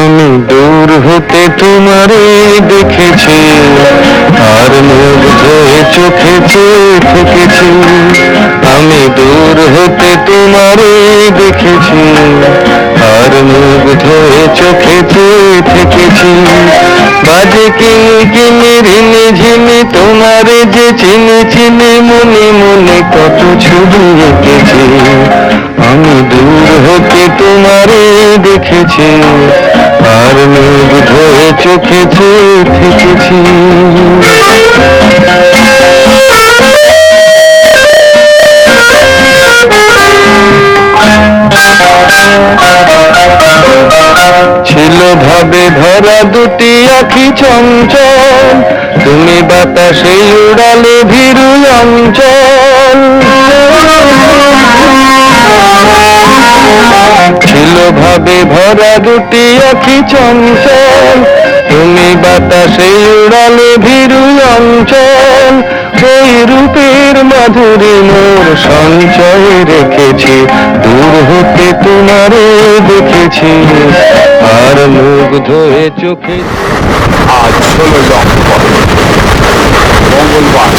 আমি দূর হতে তোমারে দেখেছি, আর মুগ্ধ হয়ে চোখে চেয়ে থেকেছি। আমি দূর হতে তোমারে দেখেছি, আর মুগ্ধ হয়ে চোখে চেয়ে থেকেছি। বাজে কিনি কিনি রিনি ঝিনি তোমারে যে চিনি চিনি, মনে মনে কত ছবি এঁকেছি। আমি দূর হতে তোমারে দেখেছি, আর মুগ্ধ হয়ে চোখে চেয়ে থেকেছি। ছিল ভাবে ভরা দুটি আখি চঞ্চল, তুমি বাতাসে উড়ালে ভীরু অঞ্চল। ছিল ভাবে ভরা দুটি আখি চঞ্চল, তুমি বাতাসে উড়ালে ভীরু অঞ্চল। ওই রূপের মাধুরী মোর সঞ্চয় রেখেছি, দূর হতে তোমারে দেখেছি, আর মুগ্ধ হয়ে চোখে। আজ 16 অক্টোবর মঙ্গলবার।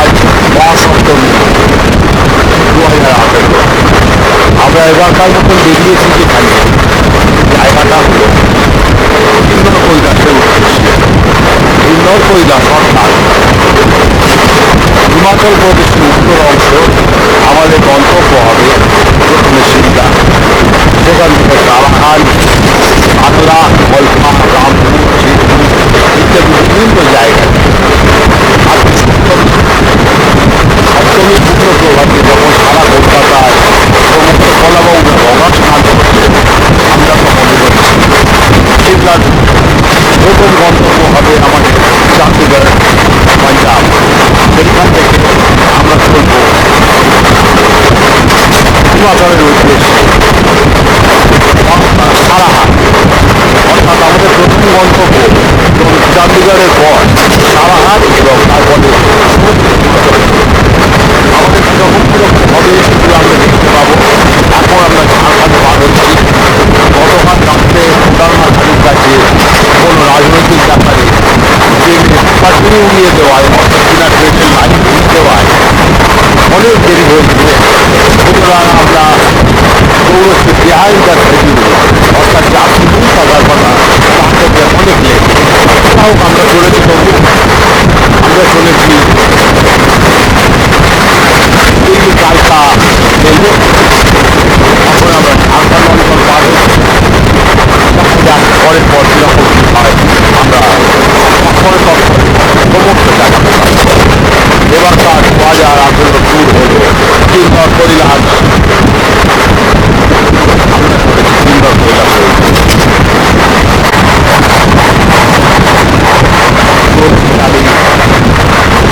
আজ মহাসপ্তমী 2018। আমরা এবারকার মতন বেরিয়েছি যেখানে জায়গাটা হল কিন্নর কৈলাসের উদ্দেশ্যে। কিন্নর কৈলাস অর্থাৎ হিমাচল প্রদেশের উত্তর অংশ। আমাদের গন্তব্য হবে প্রথমে সিমলা, সেখান থেকে কালাহান, আটলা, কল্পা, রামপুর, চিরপুর ইত্যাদি বিভিন্ন জায়গায়। আর সপ্তমী পুত্র প্রভাতে যখন সারা কলকাতায় সমস্ত কলাবাবু গঙ্গা স্নান করছে, আমরা তখন সিমলার প্রথম গন্তব্য হবে আমাদের চণ্ডীগড়, পাঞ্জাব। সেখান থেকে আমরা চলব হিমাচলের উদ্দেশ্যে সারাহাট। অর্থাৎ আমাদের প্রথম গন্তব্য চণ্ডীগড়ের পর সারাহাট এবং তারপরে আমাদের কীরকম কীরকম হবে সেগুলো আমরা দেখতে পাবো। এখন আমরা ঝাড়খণ্ড পার হচ্ছি। গতকাল রাত্রে উড়ালখালির কাছে কোনো রাজনৈতিক ব্যাপারে ট্রেনের পাটুরি উড়িয়ে দেওয়ায়, অর্থাৎ কিনা ট্রেনের লাইন উড়িয়ে দেওয়ায় অনেক দেরি হয়েছিল। সুতরাং আমরা দৌড়চ্ছি বিহাইন্ড দ্য শিডিউল, অর্থাৎ যা শিডিউল থাকার কথা তার থেকে অনেক লেট। তাও আমরা চলেছি, তবু আমরা চলেছি দিল্লি কালকা রেলওয়ে। এখন আমরা ঝাড়খণ্ড অঞ্চল পার হচ্ছি। দেখা যাক পরের পর কীরকম কী হয়। আমরা তৎপরে সমস্ত দেখাতে পারি। এবারকার 2018 ট্যুর হল কিন্নর কৈলাস। আমরা করেছি কিন্নর কৈলাসের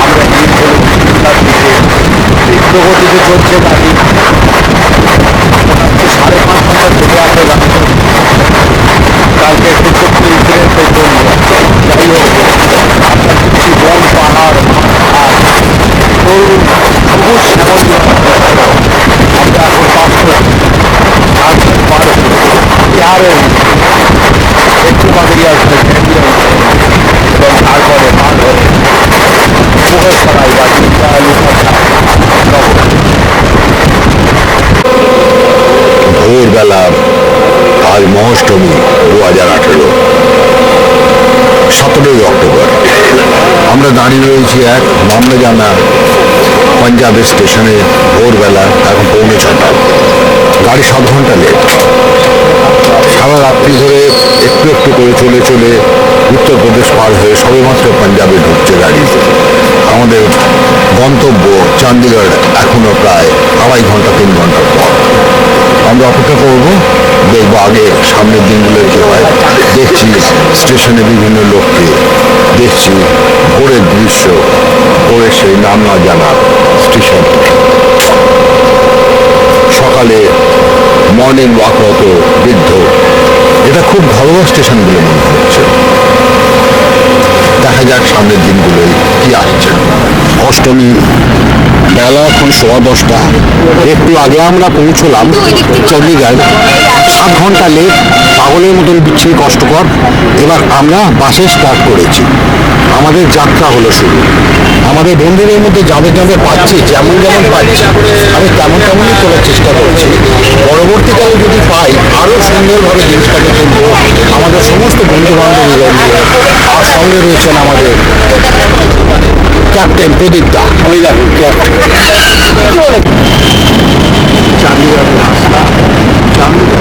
আমরা গিয়ে চলেছি সিমলার দিকে। প্রগতিতে চলছে গাড়ি। 5:30 ঘন্টা চলে আসে রাস্তা। কালকে একটু ছোট্ট ইনসিডেন্টের জন্য যাই হোক আমরা কিছু বন, পাহাড়, আর তরুণ সবুজ শ্যামল আমরা এখন পাশ করছি। ঝাড়খণ্ড পার বিহারের একটু বাগড়ি আসবে এবং তারপরে পার হয়ে মুঘলসরাই বা ভোরবেলা। আজ মহাষ্টমী 2018, 17 অক্টোবর। আমরা দাঁড়িয়ে রয়েছি এক মামলা জানা পাঞ্জাবের স্টেশনে। ভোরবেলা, এখন 6:45। গাড়ি 7 ঘন্টা লেট। সারা রাত্রি ধরে একটু একটু করে চলে চলে উত্তরপ্রদেশ পার হয়ে সবেমাত্র পাঞ্জাবে ঢুকছে গাড়ি। আমাদের গন্তব্য চণ্ডীগড় এখনও প্রায় 2.5 ঘন্টা 3 ঘন্টার পর। আমরা অপেক্ষা করব, দেখবো আগে সামনের দিনগুলো কী হয়। দেখছি স্টেশনে বিভিন্ন লোককে, দেখছি ভোরের দৃশ্য, ভোরের সেই নাম না জানা স্টেশন। সকালে মর্নিং ওয়াকরত বৃদ্ধ। এটা খুব ঘরোয়া স্টেশনগুলো মনে হচ্ছে। দেখা যাক সামনের দিনগুলোই কি আসছে। অষ্টমী বেলা এখন 10:15। একটু আগে আমরা পৌঁছলাম চণ্ডীগড়। 7 ঘন্টা লেট, পাগলের মতন বিচ্ছিরি কষ্টকর। এবার আমরা বাসে স্টার্ট করেছি, আমাদের যাত্রা হলো শুরু। আমাদের বন্ধুদের মধ্যে যাদের যাদের পাচ্ছি, যেমন যেমন পাচ্ছি আমি তেমনই তোলার চেষ্টা করছি। পরবর্তীকালে যদি পাই আরো সুন্দরভাবে জিনিসটাকে তুলবো আমাদের সমস্ত বন্ধু বান্ধবীরা নিয়ে। আর সঙ্গে রয়েছেন আমাদের ক্যাপ্টেন প্রদীপ দা। ওই দেখুন ক্যাপ্টেন। চান্দিগড়ের রাস্তা, চান্দিগড়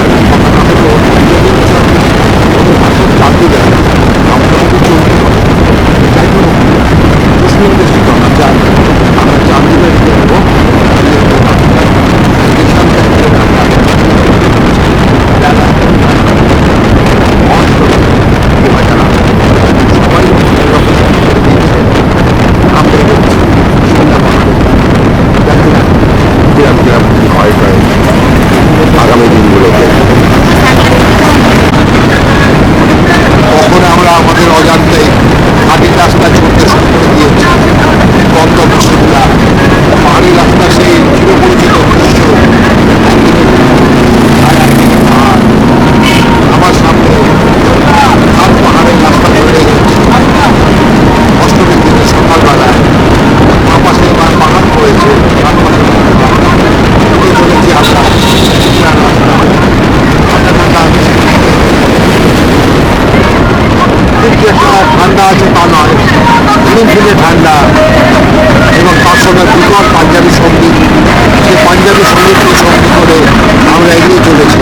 আগামী দিনগুলোতে তখন আমরা আমাদের অজান্তে মাটির রাস্তা চলতে শুরু করে দিয়েছি। গন্তব্য শিমলা, পাহাড়ি রাস্তা, সেই চিরপরিচিত দৃশ্য। আমার সামনে হাত পাহাড়ের রাস্তা ধরে গেছে। অষ্টমীর দিনে সকালবেলায় বাঁ পাশে এবার পাহাড় পড়েছে, ডান পাশে চলেছি আমরা শিমলার রাস্তা। ঠান্ডা আছে তা নয়, ফিরে ঠান্ডা, এবং তার সঙ্গে বিকট পাঞ্জাবি সঙ্গীত। সেই পাঞ্জাবি সঙ্গীতকে সঙ্গী করে আমরা এগিয়ে চলেছি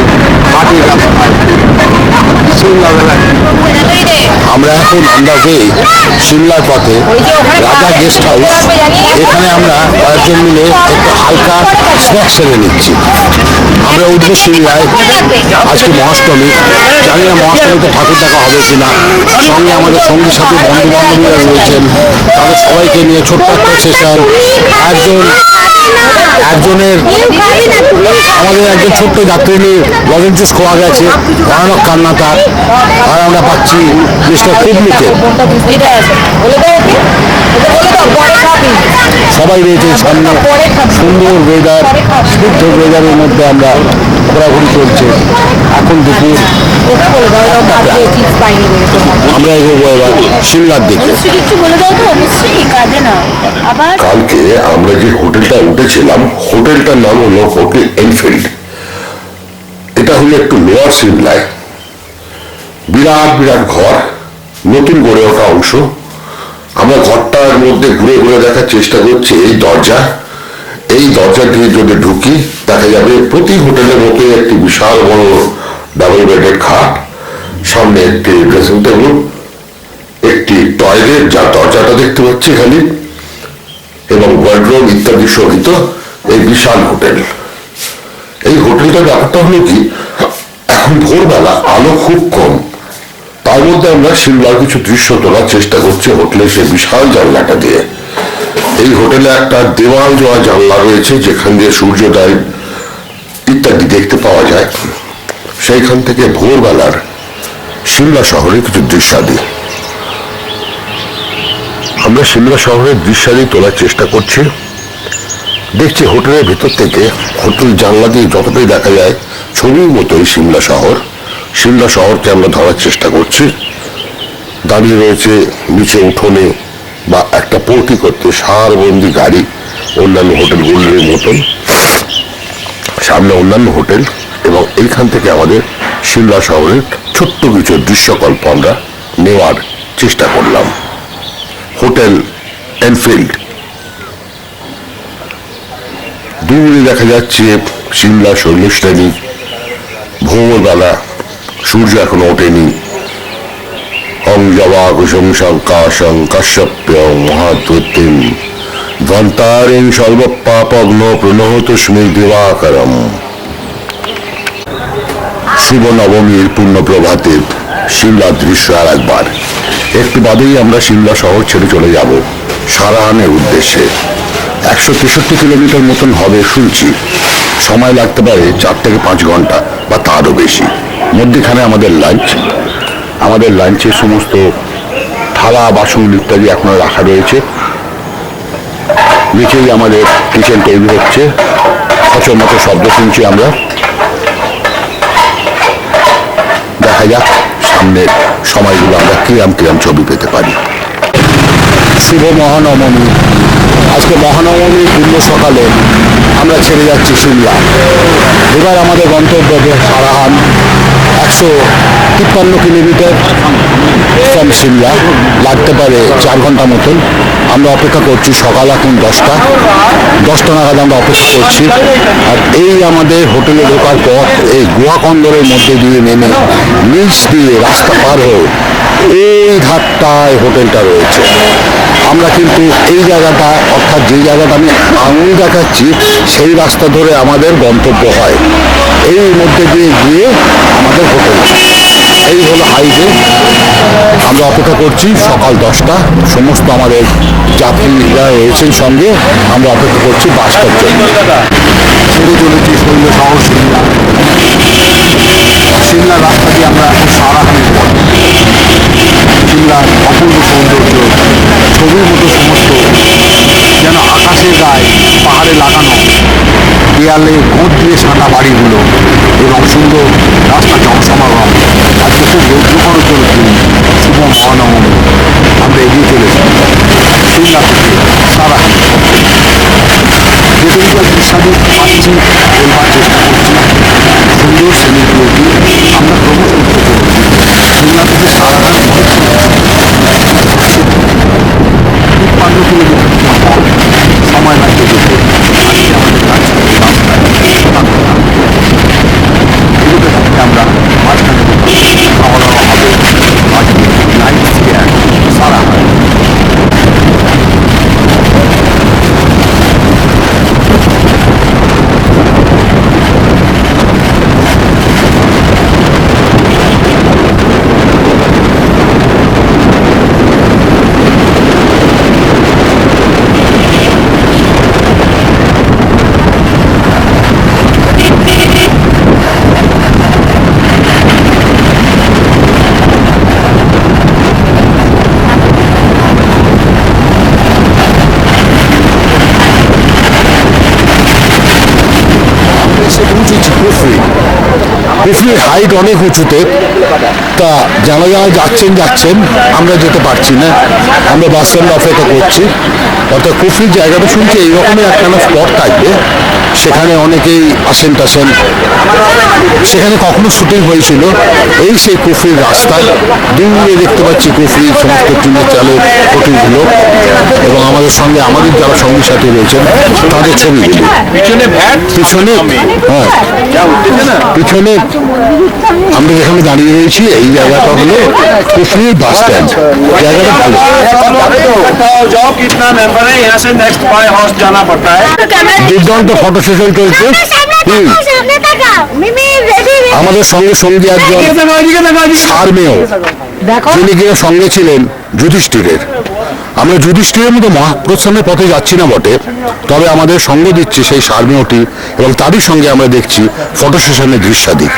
মাটির রাস্তায় শিমলা বেলায়। আমরা এখন আন্দাজে সিমলার পথে রাজা গেস্ট হাউস, এখানে আমরা কয়েকজন মিলে একটু হালকা স্ন্যাক্স সেরে নিচ্ছি। আমরা উঠবো সিমলায়, আজকে মহাষ্টমী। জানি না মহাষ্টমীতে ঠাকুর দেখা হবে কিনা। সঙ্গে আমাদের সঙ্গী সাথী বন্ধু বান্ধবীরা রয়েছেন, তাদের সবাইকে নিয়ে ছোট্ট একটা সেশন। একজনের আমাদের একজন ছোট্ট যাত্রী নিয়ে লজেন জুস খোয়া গেছে, ভয়ানক কান্না তার। আর আমরা পাচ্ছি মিস্টার কুবলিকে। সবাই রয়েছে সামনে, সুন্দর ওয়েদার, স্নিগ্ধ ওয়েদারের মধ্যে আমরা ঘোরাঘুরি চলছে। এখন দেখি আমরা এগোবো এবার সিমলার দিকে। কালকে আমরা যে হোটেলটা উঠেছিলাম, হোটেলটার নাম হলো হোটেল এনফিল্ড। এটা হলো একটু লোয়ার সিমলায়। বিরাট বিরাট ঘর, নতুন গড়ে ওঠা অংশ। আমরা ঘরটার মধ্যে ঘুরে ঘুরে দেখার চেষ্টা করছি। এই দরজা দিয়ে যদি ঢুকি দেখা যাবে প্রতি হোটেলের মতো একটি বিশাল বড় ডাবল বেডের খাট, সামনে একটি ড্রেসিং টেবিল, একটি টয়লেট যার দরজাটা দেখতে পাচ্ছি এখানে, এবং ওয়ার্ডরোব ইত্যাদি সহিত এই বিশাল হোটেল। এই হোটেলটার ব্যাপারটা হলো কি, এখন ভোরবেলা আলো খুব কম, তার মধ্যে আমরা সিমলার কিছু দৃশ্য তোলার চেষ্টা করছি হোটেলের সেই বিশাল জানলাটা দিয়ে। এই হোটেলে একটা দেওয়াল দেওয়া জানলা রয়েছে, যেখান দিয়ে সূর্যোদয় ইত্যাদি দেখতে পাওয়া যায়। সেইখান থেকে ভোরবেলার সিমলা শহরের কিছু দৃশ্যাদি আমরা সিমলা শহরের দৃশ্যাদি তোলার চেষ্টা করছি। দেখছি হোটেলের ভেতর থেকে, হোটেল জানলা দিয়ে যতটাই দেখা যায় ছবির মতোই সিমলা শহরকে আমরা ধরার চেষ্টা করছি। দাঁড়িয়ে রয়েছে নিচে উঠোনে বা একটা পোর্টি করতে সারবন্দি গাড়ি, অন্যান্য হোটেলগুলোর মতন। সামনে অন্যান্য হোটেল, এবং এইখান থেকে আমাদের সিমলা শহরের ছোট্ট কিছু দৃশ্যকল্প আমরা নেওয়ার চেষ্টা করলাম। Hotel Enfield. দূরে দেখা যাচ্ছে সিমলা শৈলশ্রেণী। ভোরবেলা, সূর্য এখনো ওঠেনি। অংজবা কুসুম শঙ্কাশং কাশ্যপ্যং মহাদ্বৈতিম ধ্বন্তারিং সর্বপাপগ্ন প্রণহতুস্মি দিবাকরম। শুভ নবমীর পূর্ণ প্রভাতে সিমলার দৃশ্য আর একবার। একটু বাদেই আমরা সিমলা শহর ছেড়ে চলে যাব সারাহানের উদ্দেশ্যে। 163 কিলোমিটার মতন হবে শুনছি। সময় লাগতে পারে 4 থেকে 5 ঘন্টা বা তারও বেশি। মধ্যেখানে আমাদের লাঞ্চের সমস্ত থালা বাসন ইত্যাদি এখনো রাখা রয়েছে। নিচেই আমাদের কিচেন তৈরি হচ্ছে, খচর মতো শব্দ শুনছি আমরা। দেখা যাক সামনের সময়গুলো আমরা কিরাম কিরাম ছবি পেতে পারি। শুভ মহানবমী। আজকে মহানবমীর পূর্ণ সকালে আমরা ছেড়ে যাচ্ছি সিমলা। এবার আমাদের গন্তব্য সারাহান, 153 কিলোমিটার ফ্রম সিমলা, লাগতে পারে 4 ঘন্টা মতন। আমরা অপেক্ষা করছি, সকাল এখন 10টা নাগাদ আমরা অপেক্ষা করছি। আর এই আমাদের হোটেলে ঢোকার পথ এই গুহাকন্দরের মধ্যে দিয়ে নেমে নিচ দিয়ে রাস্তা পার হয়ে এই ধারটায় হোটেলটা রয়েছে। আমরা কিন্তু এই জায়গাটা, অর্থাৎ যে জায়গাটা আমি আঙুল দেখাচ্ছি, সেই রাস্তা ধরে আমাদের গন্তব্য হয়। এই মধ্যে দিয়ে গিয়ে আমাদের হোটেল, এই হলো হাইওয়ে। আমরা অপেক্ষা করছি সকাল 10টা, সমস্ত আমাদের যাত্রীরা রয়েছেন সঙ্গে। আমরা অপেক্ষা করছি বাসটার জন্য। ছেড়ে চলেছি শৈল শহর সিমলা। সিমলার রাস্তা দিয়ে আমরা এখন সারাহানের পর সিমলার অপূর্ব সৌন্দর্য, ছবির মতো সমস্ত, যেন আকাশের গায়ে পাহাড়ে লাগানো দেয়ালে গোঁদ দিয়ে সাঁটা বাড়িগুলো এবং সুন্দর রাস্তা জনসমাগম। আজকে খুব রৌদ্রকর দিন, শুভ মহানবমী। আমরা এগিয়ে চলেছি সিমলা থেকে সারাহান। যেদিন যা দৃশ্যাদি পাচ্ছি বলবার চেষ্টা করছি, সুন্দর সেলিব্রিটি আমরা প্রমোট করতে চলেছি। সিমলা থেকে সারাহান 53 কিলোমিটার সময় লাগবে যেতে। আজকে আমাদের কাজ এগুলোতে থাকতে আমরা মাঝখানে খাওয়া দাওয়া হবে। আজকে নাইট স্কেয়ার সারাহান। কুফরির হাইট অনেক উঁচুতে, তা যারা যারা যাচ্ছেন আমরা যেতে পারছি না। আমরা বাস স্ট্যান্ডে অপেক্ষা করছি। অর্থাৎ কুফরির জায়গাটা শুনছি এইরকমের একখানা স্পট থাকবে, সেখানে অনেকেই আসেন টাসেন। সেখানে কখনো শুটিং হয়েছিল। এই সেই কুফরির রাস্তা, দূরে দেখতে পাচ্ছি কুফরির সমস্ত টিনের চালের হোটেলগুলো এবং আমাদের সঙ্গে আমাদের যারা সঙ্গী সাথী রয়েছেন তাদের ছবিগুলি। পিছনে পিছনে আমরা যেখানে দাঁড়িয়ে রয়েছি এই জায়গাটা হলো কুফরির বাস স্ট্যান্ড। জায়গাটা ভালো। দুর্দান্ত ফটো সেশন চলছে। আমাদের সঙ্গে সঙ্গী একজন সারমেয়, যিনি কিনা সঙ্গে ছিলেন যুধিষ্ঠিরের। আমরা যুধিষ্ঠিরের মতো মহাপ্রস্থানের পথে যাচ্ছি না বটে, তবে আমাদের সঙ্গ দিচ্ছে সেই সারমেয়টি এবং তারই সঙ্গে আমরা দেখছি ফটো সেশনের দৃশ্যাদি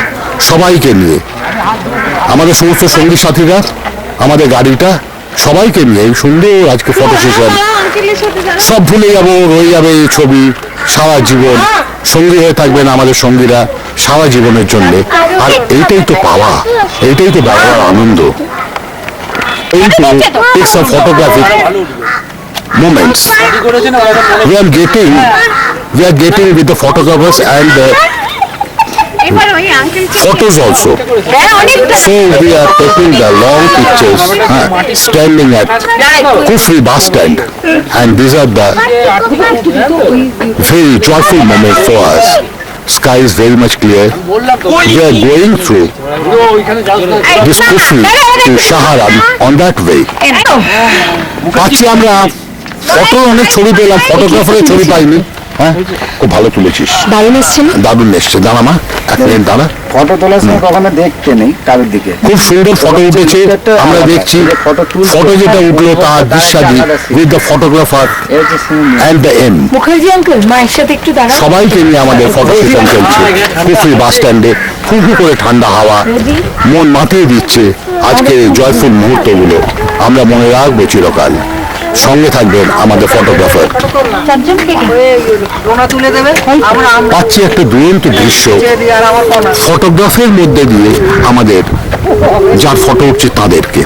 সবাইকে নিয়ে। আমাদের সমস্ত সঙ্গী সাথীরা, আমাদের গাড়িটা, সবাইকে নিয়ে এই সুন্দর আজকে ফটো সেশন। সব ভুলে যাবো, রয়ে যাবে এই ছবি সারা জীবন। সঙ্গী হয়ে থাকবেন আমাদের সঙ্গীরা সারা জীবনের জন্য। আর এইটাই তো পাওয়া, এইটাই তো বেড়ার আনন্দ। এই তো take some photographic moments. We are getting with the photographers and photos also. So we are taking the long pictures standing at Kufri bus stand, and these are the very joyful moments for us. Sky is very much clear. We are going through this Kufri to Saharan on that way. পাচ্ছি আমরা photo, অনেক ছবি পেলাম, ফটোগ্রাফারের ছবি পাইনি। হ্যাঁ, খুব ভালো তুলেছিস, দারুণ এসছে। দাঁড়া মা, এক মিনিট দাঁড়া। ফটো তোলার সময় কখনো দেখতে নেই কারোর দিকে। খুব সুন্দর ফটো উঠেছে। আমরা দেখছি ফটো যেটা উঠলো তার দৃশ্যাদি with the photographer and the M. Mukherjee uncle মায়ের সাথে একটু দাঁড়ান। সবাইকে নিয়ে আমাদের ফটো সেশন চলছে কুফরি বাস স্ট্যান্ডে। ফুফু করে ঠান্ডা হাওয়া মন মাতিয়ে দিচ্ছে আজকের জয়ফুল মুহূর্তগুলো। আমরা মনে রাখবো চিরকাল। সঙ্গে থাকবেন আমাদের ফটোগ্রাফার। পাচ্ছি একটা দুরন্ত দৃশ্য, ফটোগ্রাফির মধ্যে দিয়ে আমাদের যার ফটো উঠছে তাদেরকে।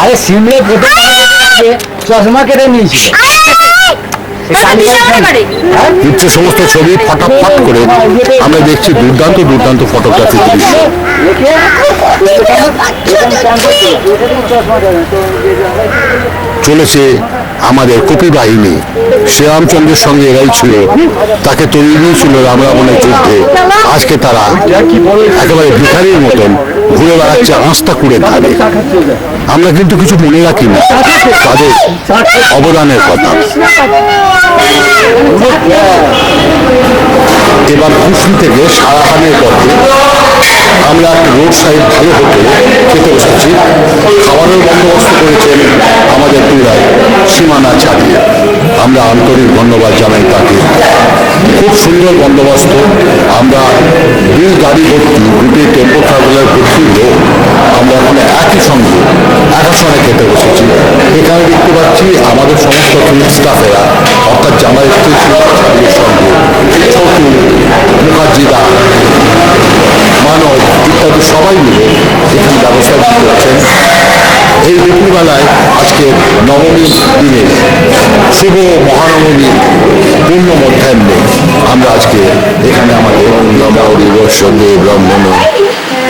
আরে সিমলে চশমা কেটে নিয়েছি। ইচ্ছে সমস্ত ছবি ফটাফট করে আমরা দেখছি দুর্দান্ত দুর্দান্ত ফটোগ্রাফি দৃশ্য। চলেছে আমাদের কপি বাহিনী, শ্রীরামচন্দ্রের সঙ্গে এরাই ছিল, তাকে তৈরি দিয়েছিল রাম রাবণের যুদ্ধে। আজকে তারা একেবারে ভিখারির মতন ঘুরে বেড়াচ্ছে আস্থা কুড়ে ধারে। আমরা কিন্তু কিছু মনে রাখি না তাদের অবদানের কথা। এবার কুফরি থেকে সারাখানের পথে আমরা রোড সাইড ভালো হোটেলে খেতে বসেছি। খাবারের বন্দোবস্ত করেছেন আমাদের টুরাই সীমানা ছাড়িয়ে, আমরা আন্তরিক ধন্যবাদ জানাই তাকে। খুব সুন্দর বন্দোবস্ত। আমরা দুই গাড়ি ভর্তি, দুটি টেম্পো ট্রাভেলার ভর্তি লোক আমরা ওখানে একই সঙ্গে একাশনে খেতে বসেছি। এখানে দেখতে পাচ্ছি আমাদের সমস্ত ফিল্ড স্টাফেরা, অর্থাৎ জামাই স্ত্রী সঙ্গে ছোটু মুখার্জিদা, মানব ইত্যাদি সবাই মিলে এখানে ব্যবসা করছেন। এই দুপুরবেলায় আজকে নবমীর দিনে শুভ মহানবমী পূর্ণ মধ্যাহ্নে আমরা আজকে এখানে আমাদের নবরসে ব্রাহ্মণ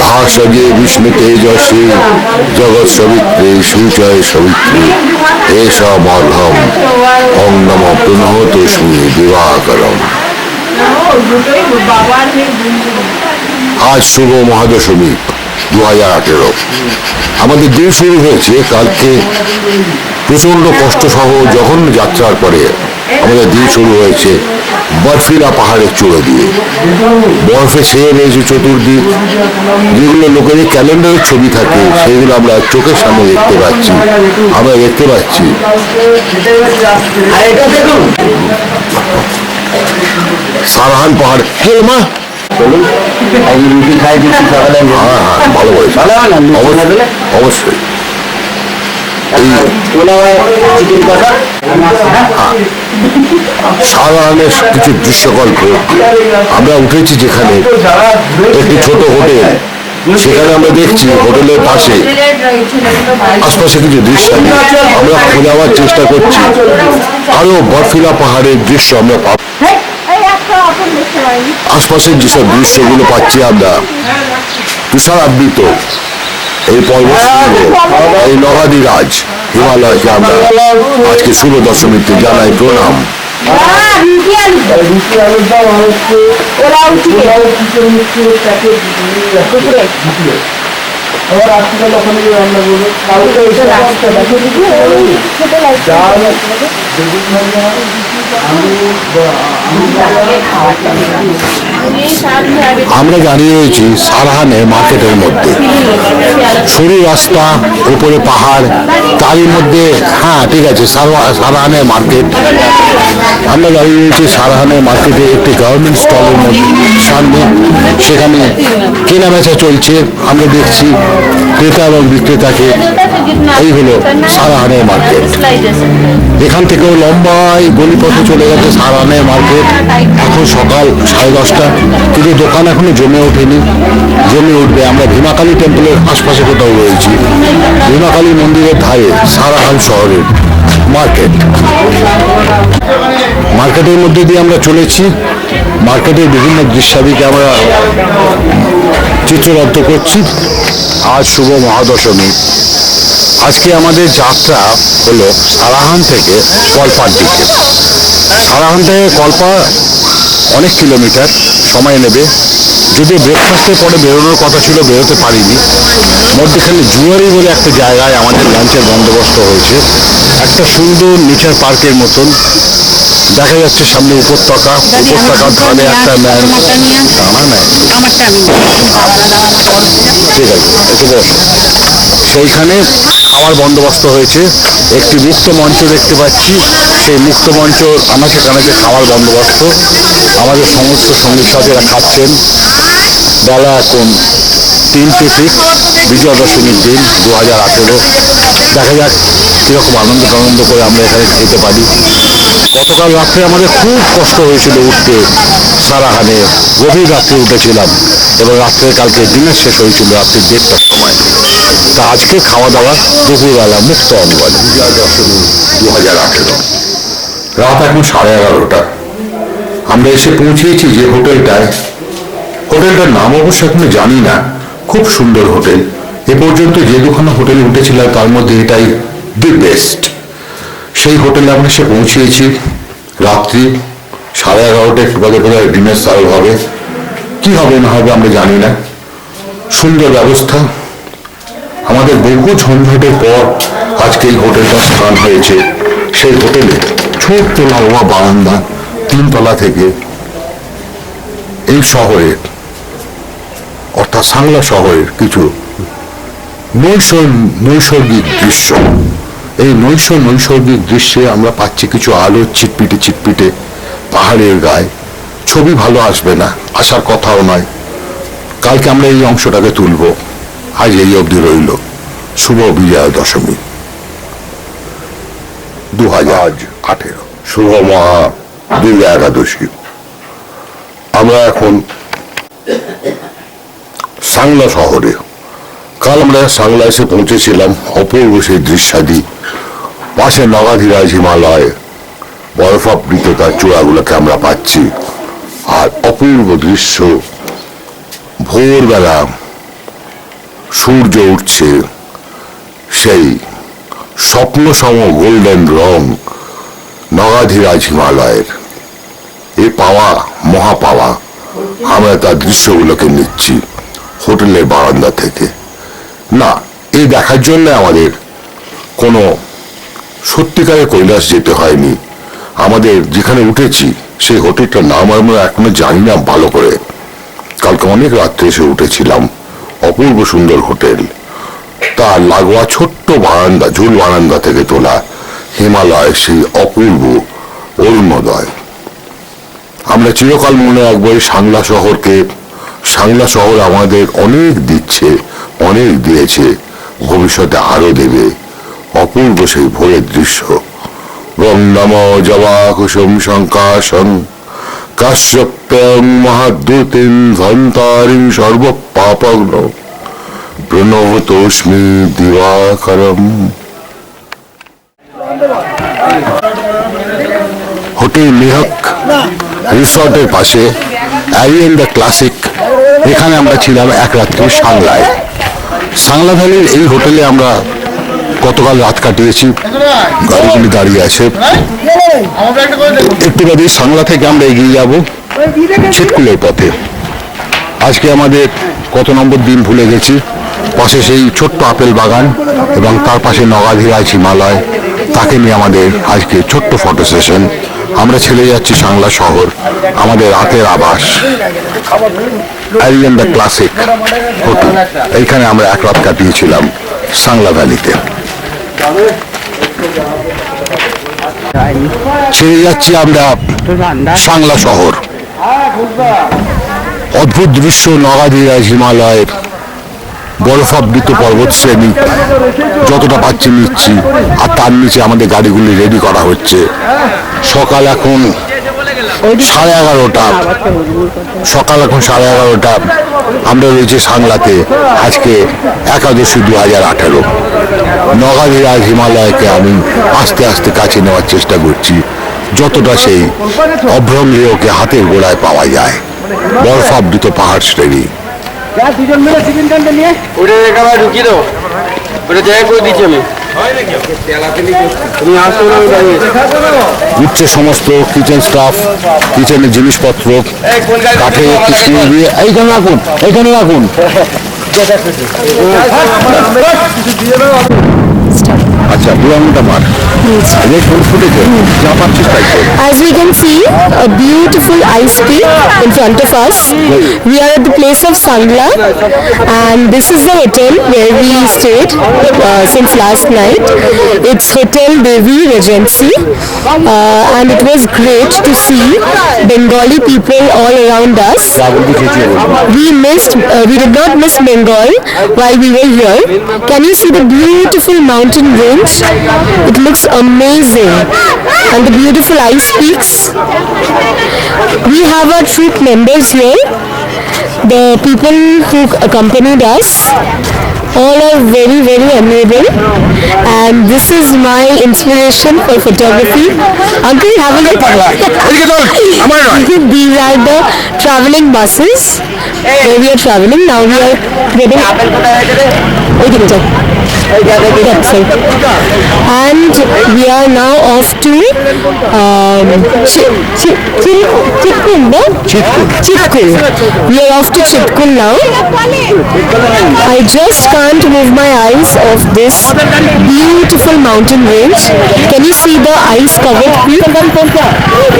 ভাষজে বিষ্ণু তেজস্বী জগৎ সবিত্রী সূচয় সবিত্রী এসব অর্ঘম ওং নম পুনঃ তুষ্মি দিবাকরম। আজ শুভ মহাদশমী 2018। আমাদের দিন শুরু হয়েছে কালকে প্রচন্ড কষ্টসহ জঘন্য যাত্রার পরে। আমাদের দিন শুরু হয়েছে বরফিলা পাহাড়ের চূড়ো দিয়ে। বরফে ছেয়ে রয়েছে চতুর্দিক, যেগুলো লোকেদের ক্যালেন্ডারের ছবি থাকে সেগুলো আমরা চোখের সামনে দেখতে পাচ্ছি। আমরা দেখতে পাচ্ছি সারহান পাহাড়। হে মা রুটি খাই দিচ্ছি সকালে। হ্যাঁ হ্যাঁ, ভালো বলেছে, অবশ্যই। সারহানের কিছু দৃশ্যকল্প আমরা উঠেছি, যেখানে একটি ছোট হোটেল, সেখানে আমরা দেখছি হোটেলের পাশে আশপাশে কিছু দৃশ্য আমরা খোঁজাবার চেষ্টা করছি। আরো বরফিলা পাহাড়ের দৃশ্য আমরা পাব। আশপাশের যেসব দৃশ্যগুলো পাচ্ছি আমরা তুষার আবৃত এই পর্বত, এই নগাদিরাজ হিমালয়কে আমরা আজকে শুভ দশমীতে জানাই প্রণাম। আমরা দাঁড়িয়ে রয়েছি সারহানে মার্কেটের মধ্যে। সরু রাস্তা, উপরে পাহাড়, তারই মধ্যে, হ্যাঁ ঠিক আছে, সারহানের মার্কেট। আমরা দাঁড়িয়ে রয়েছি সারহানের মার্কেটে একটি গার্মেন্ট স্টলের মধ্যে সামনে। সেখানে কেনা বেচা চলছে, আমরা দেখছি ক্রেতা এবং বিক্রেতাকে। এই হলো সারহানের মার্কেট। এখান থেকেও লম্বাই গলিপথে চলে গেছে সারহানের মার্কেট। এখন সকাল 10:30, কিন্তু দোকান এখনো জমে ওঠেনি, জমে উঠবে। আমরা ভীমাকালী টেম্পলের আশপাশে কোথাও রয়েছি, ভীমাকালী মন্দিরের ধারে সারহান শহরের মার্কেট। মার্কেটের মধ্যে দিয়ে আমরা চলেছি। মার্কেটের বিভিন্ন দৃশ্যাদিকে আমরা চিত্রবদ্ধ করছি। আজ শুভ মহাদশমী। আজকে আমাদের যাত্রা হলো সারহান থেকে কলপার দিকে। সারহান থেকে কলপা অনেক কিলোমিটার, সময় নেবে। যদিও ব্রেকফাস্টের পরে বেরোনোর কথা ছিল, বেরোতে পারিনি। মধ্যখানে জুয়ারি বলে একটা জায়গায় আমাদের লাঞ্চের বন্দোবস্ত হয়েছে। একটা সুন্দর নেচার পার্কের মতন দেখা যাচ্ছে সামনে উপত্যকার ধারে একটা ম্যান দাঁড়া নেয়। ঠিক আছে, এসে বস। সেইখানে খাওয়ার বন্দোবস্ত হয়েছে, একটি মুক্ত মঞ্চ দেখতে পাচ্ছি। সেই মুক্ত মঞ্চ আনাচে কানাচে খাওয়ার বন্দোবস্ত, আমাদের সমস্ত সঙ্গী সাথীরা খাচ্ছেন। বেলা এখন 3টে ঠিক, বিজয়া দশমীর দিন 2018। দেখা যাক কীরকম আনন্দ করে আমরা এখানে খেতে পারি। গতকাল রাত্রে আমাদের খুব কষ্ট হয়েছিল উঠতে, সারাহানে গভীর রাত্রে উঠেছিলাম এবং রাত্রে কালকে দিনের শেষ হয়েছিল রাত্রি 1:30টার সময়। তা আজকে খাওয়া দাওয়া দুপুরবেলা মুক্ত অঙ্গনে। বিজয়া দশমী 2018, রাত এখন 11:30। আমরা এসে পৌঁছেছি যে হোটেলটায়, হোটেলটার নাম অবশ্য এখনো জানি না। খুব সুন্দর হোটেল। এ পর্যন্ত যে দুখানা হোটেলে উঠেছিলাম তার মধ্যে এটাই দি বেস্ট। সেই হোটেলে আমরা এসে পৌঁছিয়েছি রাত্রি 11:30। একটু বাদে বোধহয় ডিনার সার্ভ হবে, কি হবে না হবে আমরা জানি না। সুন্দর ব্যবস্থা। আমাদের বহু ঝঞ্ঝটের পর আজকে এই হোটেলটা স্থান হয়েছে। সেই হোটেলে ছোট্ট লাগোয়া বারান্দা, 3 তলা থেকে এই শহরের অর্থাৎ সাংলা শহরের কিছু নৈসর্গিক দৃশ্য। এই নৈসর্গিক দৃশ্যে আমরা পাচ্ছি কিছু আলো চিটপিটে পাহাড়ের গায়ে। ছবি ভালো আসবে না, আসার কথাও নয়। কালকে আমরা এই অংশটাকে তুলব। আজ এই অবধি রইল। শুভ বিজয়া দশমী 2018, শুভ মহা দুর্গা একাদশী। আমরা এখন সাংলা শহরে। কাল আমরা সাংলা এসে পৌঁছেছিলাম। অপূর্ব সেই দৃশ্যাদি, পাশে নগাধিরাজ হিমালয়, বরফাবৃত তার চূড়াগুলোকে আমরা পাচ্ছি। আর অপূর্ব দৃশ্য, ভোরবেলা সূর্য উঠছে, সেই স্বপ্নসম গোল্ডেন রং নগাধিরাজ হিমালয়ের। এ পাওয়া মহা পাওয়া। আমরা তার দৃশ্যগুলোকে নিচ্ছি হোটেলের বারান্দা থেকে। না, এই দেখার জন্য আমাদের কোনো সত্যিকারের কৈলাস যেতে হয়নি। আমাদের যেখানে উঠেছি সেই হোটেলটার নাম আমরা এখনো জানি না ভালো করে। কালকে অনেক রাত্রে এসে উঠেছিলাম। অপূর্ব সুন্দর হোটেল। তার লাগোয়া ছোট্ট বারান্দা, ঝুল বারান্দা থেকে তোলা হিমালয়, সেই অপূর্ব অরুণোদয়। আমরা চিরকাল মনে রাখবো এই সাংলা শহরকে। সাংলা শহর আমাদের অনেক দিচ্ছে, অনেক দিয়েছে, ভবিষ্যতে আরো দেবে। অপূর্ব সেই ভোরের দৃশ্য। গং নম জবা কুসুম শঙ্কাশং কাশ্যপ্যং মহাদ্যুতিং ধন্তারিং সর্ব পাপগ্ন প্রণবতোস্মি দিবাকরম। হোটেল মেহক রিসর্টের পাশে অ্যারিয়েন দ্য ক্লাসিক, এখানে আমরা ছিলাম এক রাত্রি সাংলায়। সাংলা ভ্যালির এই হোটেলে আমরা গতকাল রাত কাটিয়েছি। গাড়িগুলি দাঁড়িয়ে আছে। একটু বাদে সাংলা থেকে আমরা এগিয়ে যাব ছিটকুলের পথে। আজকে আমাদের কত নম্বর দিন ভুলে গেছি। পাশে সেই ছোট্ট আপেল বাগান এবং তার পাশে নগাধিরাজ হিমালয়, তাকে নিয়ে আমাদের আজকে ছোট্ট ফটো সেশন। আমরা ছেড়ে যাচ্ছি সাংলা শহর, আমাদের রাতের আবাস অ্যারিয়েন দ্য ক্লাসিক হোটেল। এইখানে আমরা এক রাত কাটিয়েছিলাম সাংলা ভ্যালিতে। ছেড়ে যাচ্ছি আমরা সাংলা শহর। অদ্ভুত দৃশ্য, নগাধিরাজ হিমালয়ের বরফাবৃত পর্বত শ্রেণী, যতটা পাচ্ছি নিচ্ছি। আর তার নিচে আমাদের গাড়িগুলি রেডি করা হচ্ছে। সকাল এখন 11:30। সকাল এখন 11:30। আমরা রয়েছি সাংলাতে। আজকে একাদশী 2018। নগাধিরাজ হিমালয়কে আমি আস্তে আস্তে কাছে নেওয়ার চেষ্টা করছি, যতটা সেই অভ্রমলেয়কে হাতের গোড়ায় পাওয়া যায়। বরফাবৃত পাহাড় শ্রেণী। দুজন মিলে চিকেন কানটা নিয়ে ওটা একেবারে ঢুকিয়ে দাও, ওটা জায়গা করে দিচ্ছি আমি। তুমি আসো না, আমি দাঁড়িয়ে আছি। উঠছে সমস্ত কিচেন স্টাফ, কিচেনের জিনিসপত্র, কাঠে কিচকিনি দিয়ে এইখানে রাখুন, এইখানে রাখুন। আচ্ছা পুরানোটা মাঠ আগে কোন ফুটেছে যা পাচ্ছিস তাই কর। As we can see, a beautiful ice peak in front of us. We are at the place of Sangla, and this is the hotel where we stayed since last night. It's Hotel Devi Regency, and it was great to see Bengali people all around us. We did not miss Bengal while we were here. Can you see the beautiful mountain range? It looks amazing, and the beautiful ice peaks. We have our troop members here. The people who accompanied us all are very, very amiable, and this is my inspiration for photography. Uncle, have a look. These are the traveling buses where we are traveling. Now we are getting and we are now off to Chitkul, no? Chitkul. We are off to Chitkul now. I just can't move my eyes off this beautiful mountain range. Can you see the ice covered peak?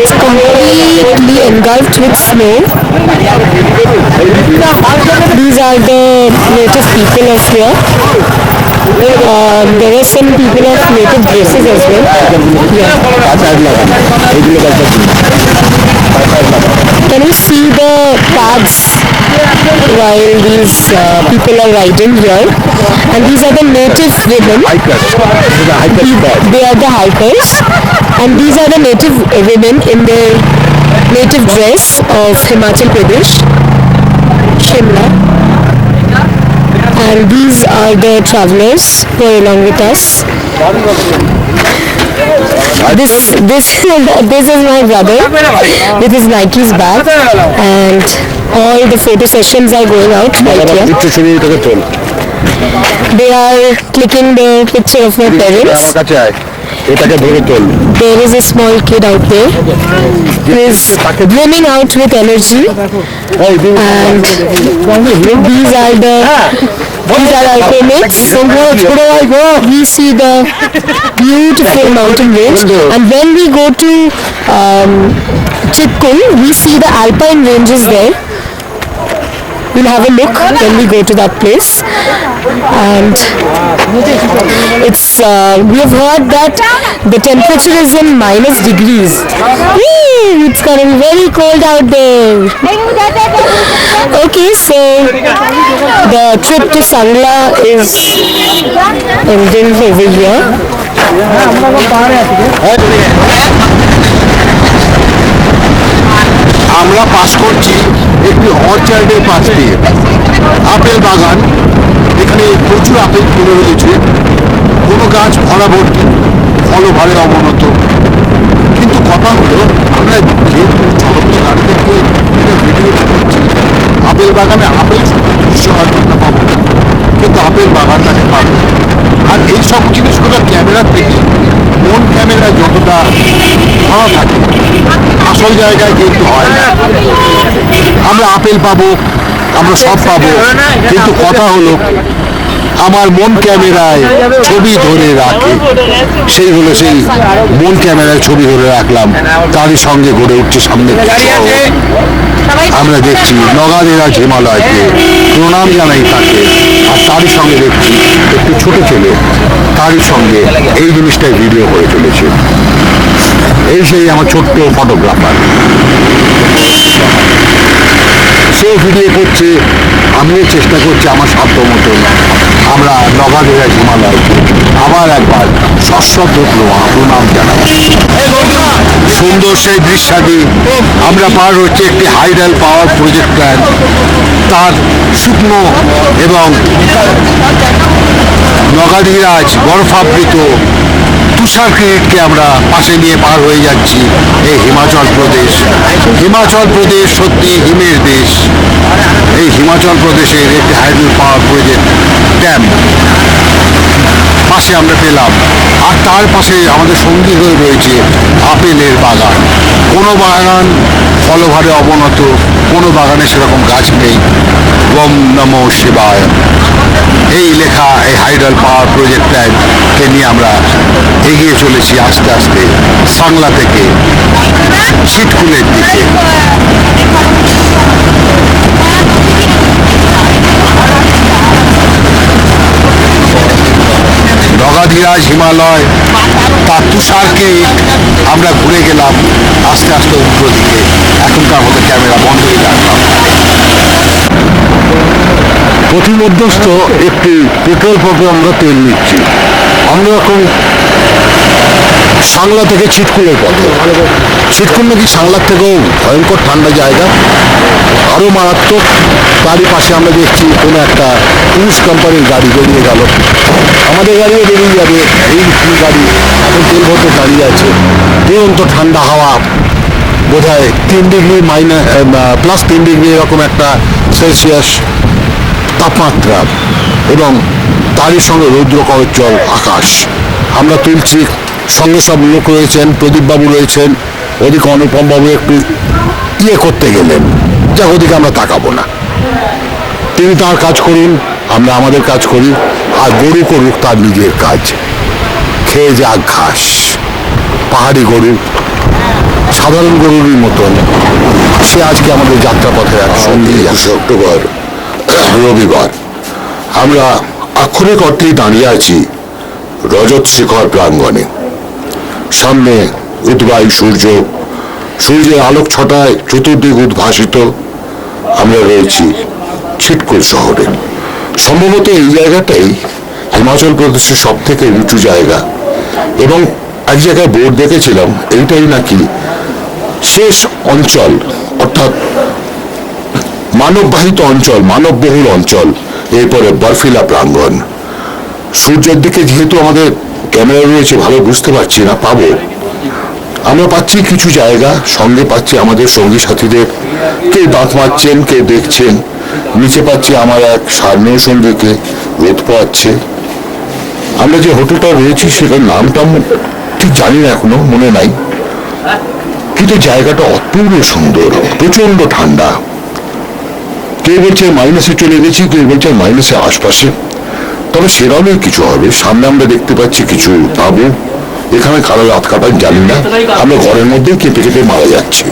It's completely engulfed with snow. These are the native people of here. There are some people of native dresses as well. Can you see the paths while these people are riding here? And these are the native women. They are the hikers, and these are the native women in their native dress of Himachal Pradesh, Shimla. And these are the travelers who are along with us. This is my brother with his Nike's bag, and all the photo sessions are going out right here. They are clicking the picture of my parents. There is a small kid out there who is brimming out with energy, and these are our playmates. We see the beautiful mountain range, and when we go to Chitkul, we see the alpine ranges there. We'll have a look when we go to that place. And it's we have heard that the temperature is in -degrees. Whee! It's gonna be very cold out there. Okay, so the trip to Sangla is ending over here. আমরা pass করছি একটি অর্চার্ডের পাশ দিয়ে apple বাগান। এখানে প্রচুর apple তুলে রয়েছে, কোনো গাছ ভরা ভর্তি, ফলও ভালো অবনত। কিন্তু কথা হলো আমরা যেহেতু চলন্ত গাড়ি থেকে ভিডিওটা করছি, আপেল বাগানে আপেল দৃশ্য হয়তো আমরা পাবো না, কিন্তু আপেল বাগানটাকে পাবো। আর এইসব জিনিসগুলো ক্যামেরা থেকে কোন ক্যামেরা যতটা ভালো থাকে আসল জায়গায় কিন্তু হয় না। আমরা আপেল পাবো, আমরা সব পাবো, কিন্তু কথা হলো আমার মন ক্যামেরায় ছবি ধরে রাখে, সেই হলো সেই মন ক্যামেরায় ছবি ধরে রাখলাম। তারই সঙ্গে গড়ে উঠছে সামনে আমরা দেখছি নগাধিরাজ হিমালয়কে, প্রণাম জানাই তাকে। আর তারই সঙ্গে দেখছি একটু ছোট ছেলে, তারই সঙ্গে এই জিনিসটাই ভিডিও করে চলেছে। এই সেই আমার ছোট্ট ফটোগ্রাফার, সেও ভিডিও করছে, আমিও চেষ্টা করছি আমার সাধ্য মতন। আমরা নগাধিরাজ হিমালয়কে আবার একবার সশ্রদ্ধ প্রণাম জানাই। সুন্দর সেই দৃশ্যাদি আমরা পার হচ্ছে একটি হাইডাল পাওয়ার প্রজেক্ট প্ল্যান, তার শুকনো এবং নগাধিরাজ বরফাবৃত তুষারকে আমরা পাশে নিয়ে পার হয়ে যাচ্ছি এই হিমাচল প্রদেশ। হিমাচল প্রদেশ সত্যি হিমের দেশ। এই হিমাচল প্রদেশের একটি হাইড্রো পাওয়ার প্রজেক্ট ড্যাম পাশে আমরা পেলাম, আর তার পাশে আমাদের সঙ্গী হয়ে রয়েছে আপেলের বাগান। কোনো বাগান ফলভারে অবনত, কোনো বাগানে সেরকম গাছ নেই। ওম নমো শিবায়, এই লেখা এই হাইডাল পাওয়ার প্রজেক্ট প্ল্যানকে নিয়ে আমরা এগিয়ে চলেছি আস্তে আস্তে সাংলা থেকে ছিটকুলের দিকে। নগাধিরাজ হিমালয়, তার তুষারকে আমরা ঘুরে গেলাম আস্তে আস্তে উত্তর দিকে। এখনকার মতো ক্যামেরা বন্ধই রাখলাম। প্রতিমধ্যস্থ একটি পেট্রোল পাম্পে আমরা তেল নিচ্ছি। আমরা এখন সাংলা থেকে ছিটকুলের পথে। ছিটকুল নাকি সাংলার থেকেও ভয়ঙ্কর ঠান্ডা জায়গা, আরও মারাত্মক। তারই পাশে আমরা দেখছি কোনো একটা পুলিশ কোম্পানির গাড়ি বেরিয়ে গেল। আমাদের গাড়িও বেরিয়ে যাবে। এই গাড়ি এখন তেল ভরতে দাঁড়িয়ে আছে। দুরন্ত ঠান্ডা হাওয়া, বোধ হয় 3 ডিগ্রি প্লাস 3 ডিগ্রি এরকম একটা সেলসিয়াস তাপমাত্রা, এবং তারই সঙ্গে রৌদ্র কবজ্জ্বল আকাশ। আমরা তুলছি, সঙ্গে সব লোক রয়েছেন, প্রদীপবাবু রয়েছেন, ওদিকে অনুপমবাবু একটু করতে গেলেন, যা ওদিকে আমরা তাকাবো না। তিনি তার কাজ করুন, আমরা আমাদের কাজ করি, আর গরু করুক তার নিজের কাজ। খেয়ে যাক ঘাস। পাহাড়ি গরু, সাধারণ গরুরই মতন সে আজকে আমাদের যাত্রাপথে এক সঙ্গী। 21 অক্টোবর রবিবার। আমরা আক্ষরিক অর্থেই দাঁড়িয়ে আছি রজত শিখর প্রাঙ্গণে। সামনে উদ্বায়ী সূর্য, সূর্যের আলোক ছটায় চতুর্দিক উদ্ভাসিত। আমরা রয়েছি ছিটকুল শহরে। সম্ভবত এই জায়গাটাই হিমাচল প্রদেশের সব থেকে উঁচু জায়গা, এবং এক জায়গায় বোর্ড দেখেছিলাম এইটাই নাকি শেষ অঞ্চল, অর্থাৎ মানববাহিত অঞ্চল, মানববহুল অঞ্চল। এরপরে বরফিলা প্রাঙ্গণ। সূর্যের দিকে যেহেতু আমাদের ক্যামেরা রয়েছে, ভালো বুঝতে পারছি না, পাবো। আমরা পাচ্ছি কিছু জায়গা, সঙ্গে পাচ্ছি আমাদের সঙ্গী সাথীদের, কে দাঁত মারছেন, কে দেখছেন। নিচে পাচ্ছি আমার এক সামনেও সঙ্গীকে রোদ পাচ্ছে। আমরা যে হোটেলটা রয়েছি সেটার নামটা ঠিক জানি না, এখনো মনে নাই, কিন্তু জায়গাটা অপূর্ব সুন্দর, প্রচন্ড ঠান্ডা। কেউ বলছে মাইনাসে চলে গেছি, কেউ বলছে মাইনাসের আশপাশে। তবে সেরকমই কিছু হবে। সামনে আমরা দেখতে পাচ্ছি কিছু তাঁবু। এখানে কারো রাত কাটান জানি না, আমরা ঘরের মধ্যেই কেঁপে কেঁপে মারা যাচ্ছি।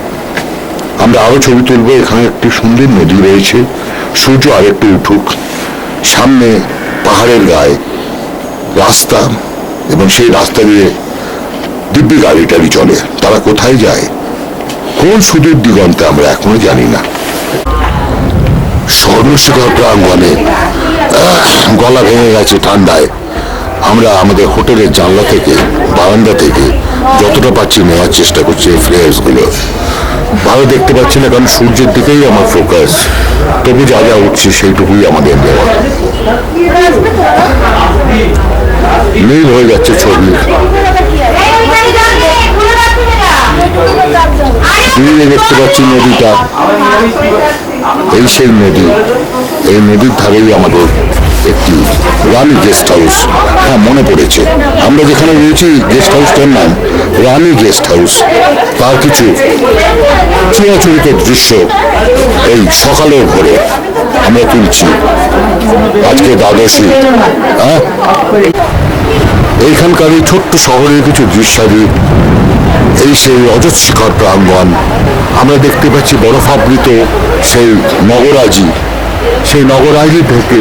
আমরা আরো ছবি তুলবো। এখানে একটি সুন্দর নদী রয়েছে। সূর্য আর একটু উঠুক। সামনে পাহাড়ের গায়ে রাস্তা, এবং সেই রাস্তা দিয়ে দিব্যি গাড়ি টাড়ি চলে। তারা কোথায় যায়, কোন সুদূর দিগন্তে, আমরা এখনো জানি না। স্বর্ণশিখর প্রাঙ্গণে গলা ভেঙে গেছে ঠান্ডায়। আমরা আমাদের হোটেলের জানলা থেকে, বারান্দা থেকে যতটা পাচ্ছি নেওয়ার চেষ্টা করছি এই ফ্লেয়ার্স গুলো। ভালো দেখতে পাচ্ছি না, কারণ সূর্যের দিকেই আমার ফোকাস। তবু যা যা উঠছে সেইটুকুই আমাদের নেওয়া। নীল হয়ে যাচ্ছে ছবি। দূরে দেখতে পাচ্ছি নদীটা, এই সেই নদী। এই নদীর ধারেই আমাদের একটি রানী গেস্ট হাউস। হ্যাঁ, মনে পড়েছে, আমরা যেখানে রয়েছি গেস্ট হাউসটার নাম রানী গেস্ট হাউস। তার কিছু চিরাচরিত দৃশ্য এই সকালের ভোরে আমরা তুলছি। আজকে দ্বাদশী। হ্যাঁ, এইখানকার এই ছোট্ট শহরের কিছু দৃশ্যাদি। এই সেই রজত শিখর প্রাঙ্গণ। আমরা দেখতে পাচ্ছি বরফাবৃত সেই নগরাজি। সেই নগরাজি থেকে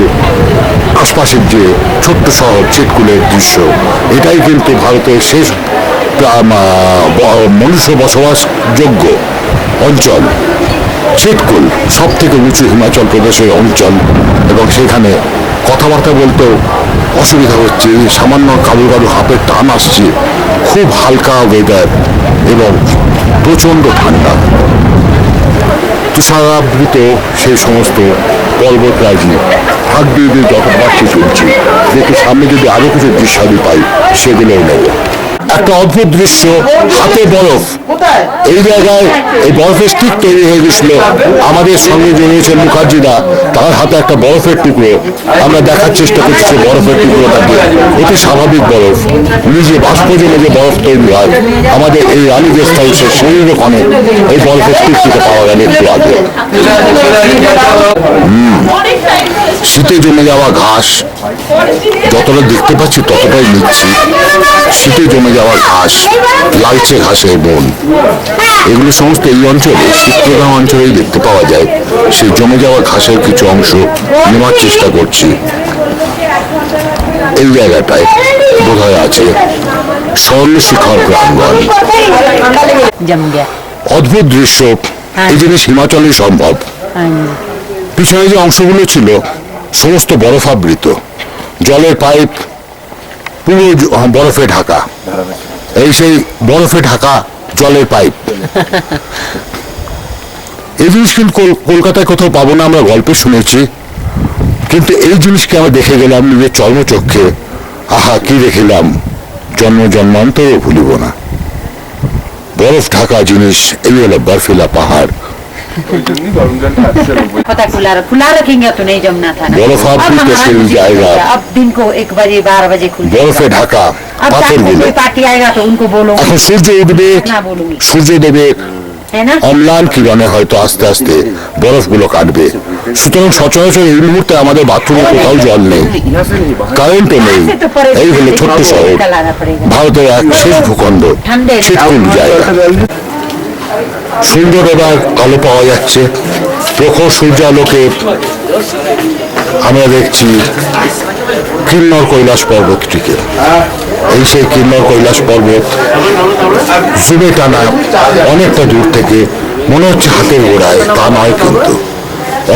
আশপাশের যে ছোট্ট শহর ছিটকুলের দৃশ্য। এটাই কিন্তু ভারতের শেষ মনুষ্য বসবাসযোগ্য অঞ্চল। ছিটকুল সব থেকে উঁচু হিমাচল প্রদেশের অঞ্চল, এবং সেখানে কথাবার্তা বলতেও অসুবিধা হচ্ছে। সামান্য কারো কারো হাতের টান আসছে। খুব হালকা ওয়েদার এবং প্রচণ্ড ঠান্ডা। তুষারাবৃত সেই সমস্ত পর্বতরাজি হাত দিয়ে দিয়ে যত পারছি চলছি। দেখি সামনে যদি আরো কিছু দৃশ্যাদি পাই সেগুলোও নেব। একটা অদ্ভুত দৃশ্য, হাতে বরফ। এই জায়গায় এই বরফের স্টিক তৈরি হয়ে গেছিল, আমাদের সঙ্গে জড়িয়েছেন মুখার্জিরা, তার হাতে একটা বরফের টুকরো। আমরা দেখার চেষ্টা করছি যে বরফের টুকরোটাকে, অতি স্বাভাবিক বরফ, নিজে বাষ্প জমে যে বরফ তৈরি হয়। আমাদের এই রানী গেস্ট হাউসের শরীর ওখানে এই বরফের স্টিকটিকে পাওয়া গেল একটু আগে। শীতে জমে যাওয়া ঘাস, যতটা দেখতে পাচ্ছি ততটাই নিচ্ছি। শীতে জমে যাওয়া ঘাস, লালচে ঘাসের বন, এগুলো সমস্ত এই অঞ্চলে, শীতপ্রধান অঞ্চলেই দেখতে পাওয়া যায়। সেই জমে যাওয়া ঘাসের কিছু অংশ নেওয়ার চেষ্টা করছি। এই জায়গাটায় বোধহয় আছে স্বর্ণ শিখর প্রাঙ্গণ। অদ্ভুত দৃশ্য, এই জিনিস হিমাচলে সম্ভব। পিছনে যে অংশগুলো ছিল সমস্ত বরফাবৃত, জলের পাইপ পুরো বরফে ঢাকা। এই সেই বরফে ঢাকা জলের পাইপ। এই জিনিস কিন্তু কলকাতায় কোথাও পাবো না, আমরা গল্পে শুনেছি, কিন্তু এই জিনিসকে আমরা দেখে গেলাম নিজের চর্মচক্ষে। আহা, কি দেখিলাম, জন্ম জন্মান্তরও ভুলিব না। বরফ ঢাকা জিনিস, এই হলো বরফিলা পাহাড়। पता खुला रखेंगे तो नहीं जमना था ना। बर्फावृत से जाएगा। अब दिन को 1 बजे 12 बजे खुल বরফে ঢাকা अब পাথরগুলো। कोई पार्टी आएगा तो उनको बोलो এখন সূর্য উঠবে, ना बोलूंगी সূর্যদেবের है ना। অম্লান কিরণে হয়তো আস্তে আস্তে বরফগুলো কাটবে। সুতরাং সচরাচর এই মুহূর্তে আমাদের বাথরুমে কোথাও জল নেই, কারেন্টও নেই। এই হলো ছোট্ট শহর, ভারতের এক শেষ ভূখণ্ড, শীতকুণ্ড জায়গা। সুন্দর এবার আলো পাওয়া যাচ্ছে, প্রখর সূর্যালোকে আমরা দেখছি কিন্নর কৈলাস পর্বতটিকে। এই সেই কিন্নর কৈলাস পর্বত, জুমে টানা, অনেকটা দূর থেকে মনে হচ্ছে হাতের গোড়ায়, তা নয় কিন্তু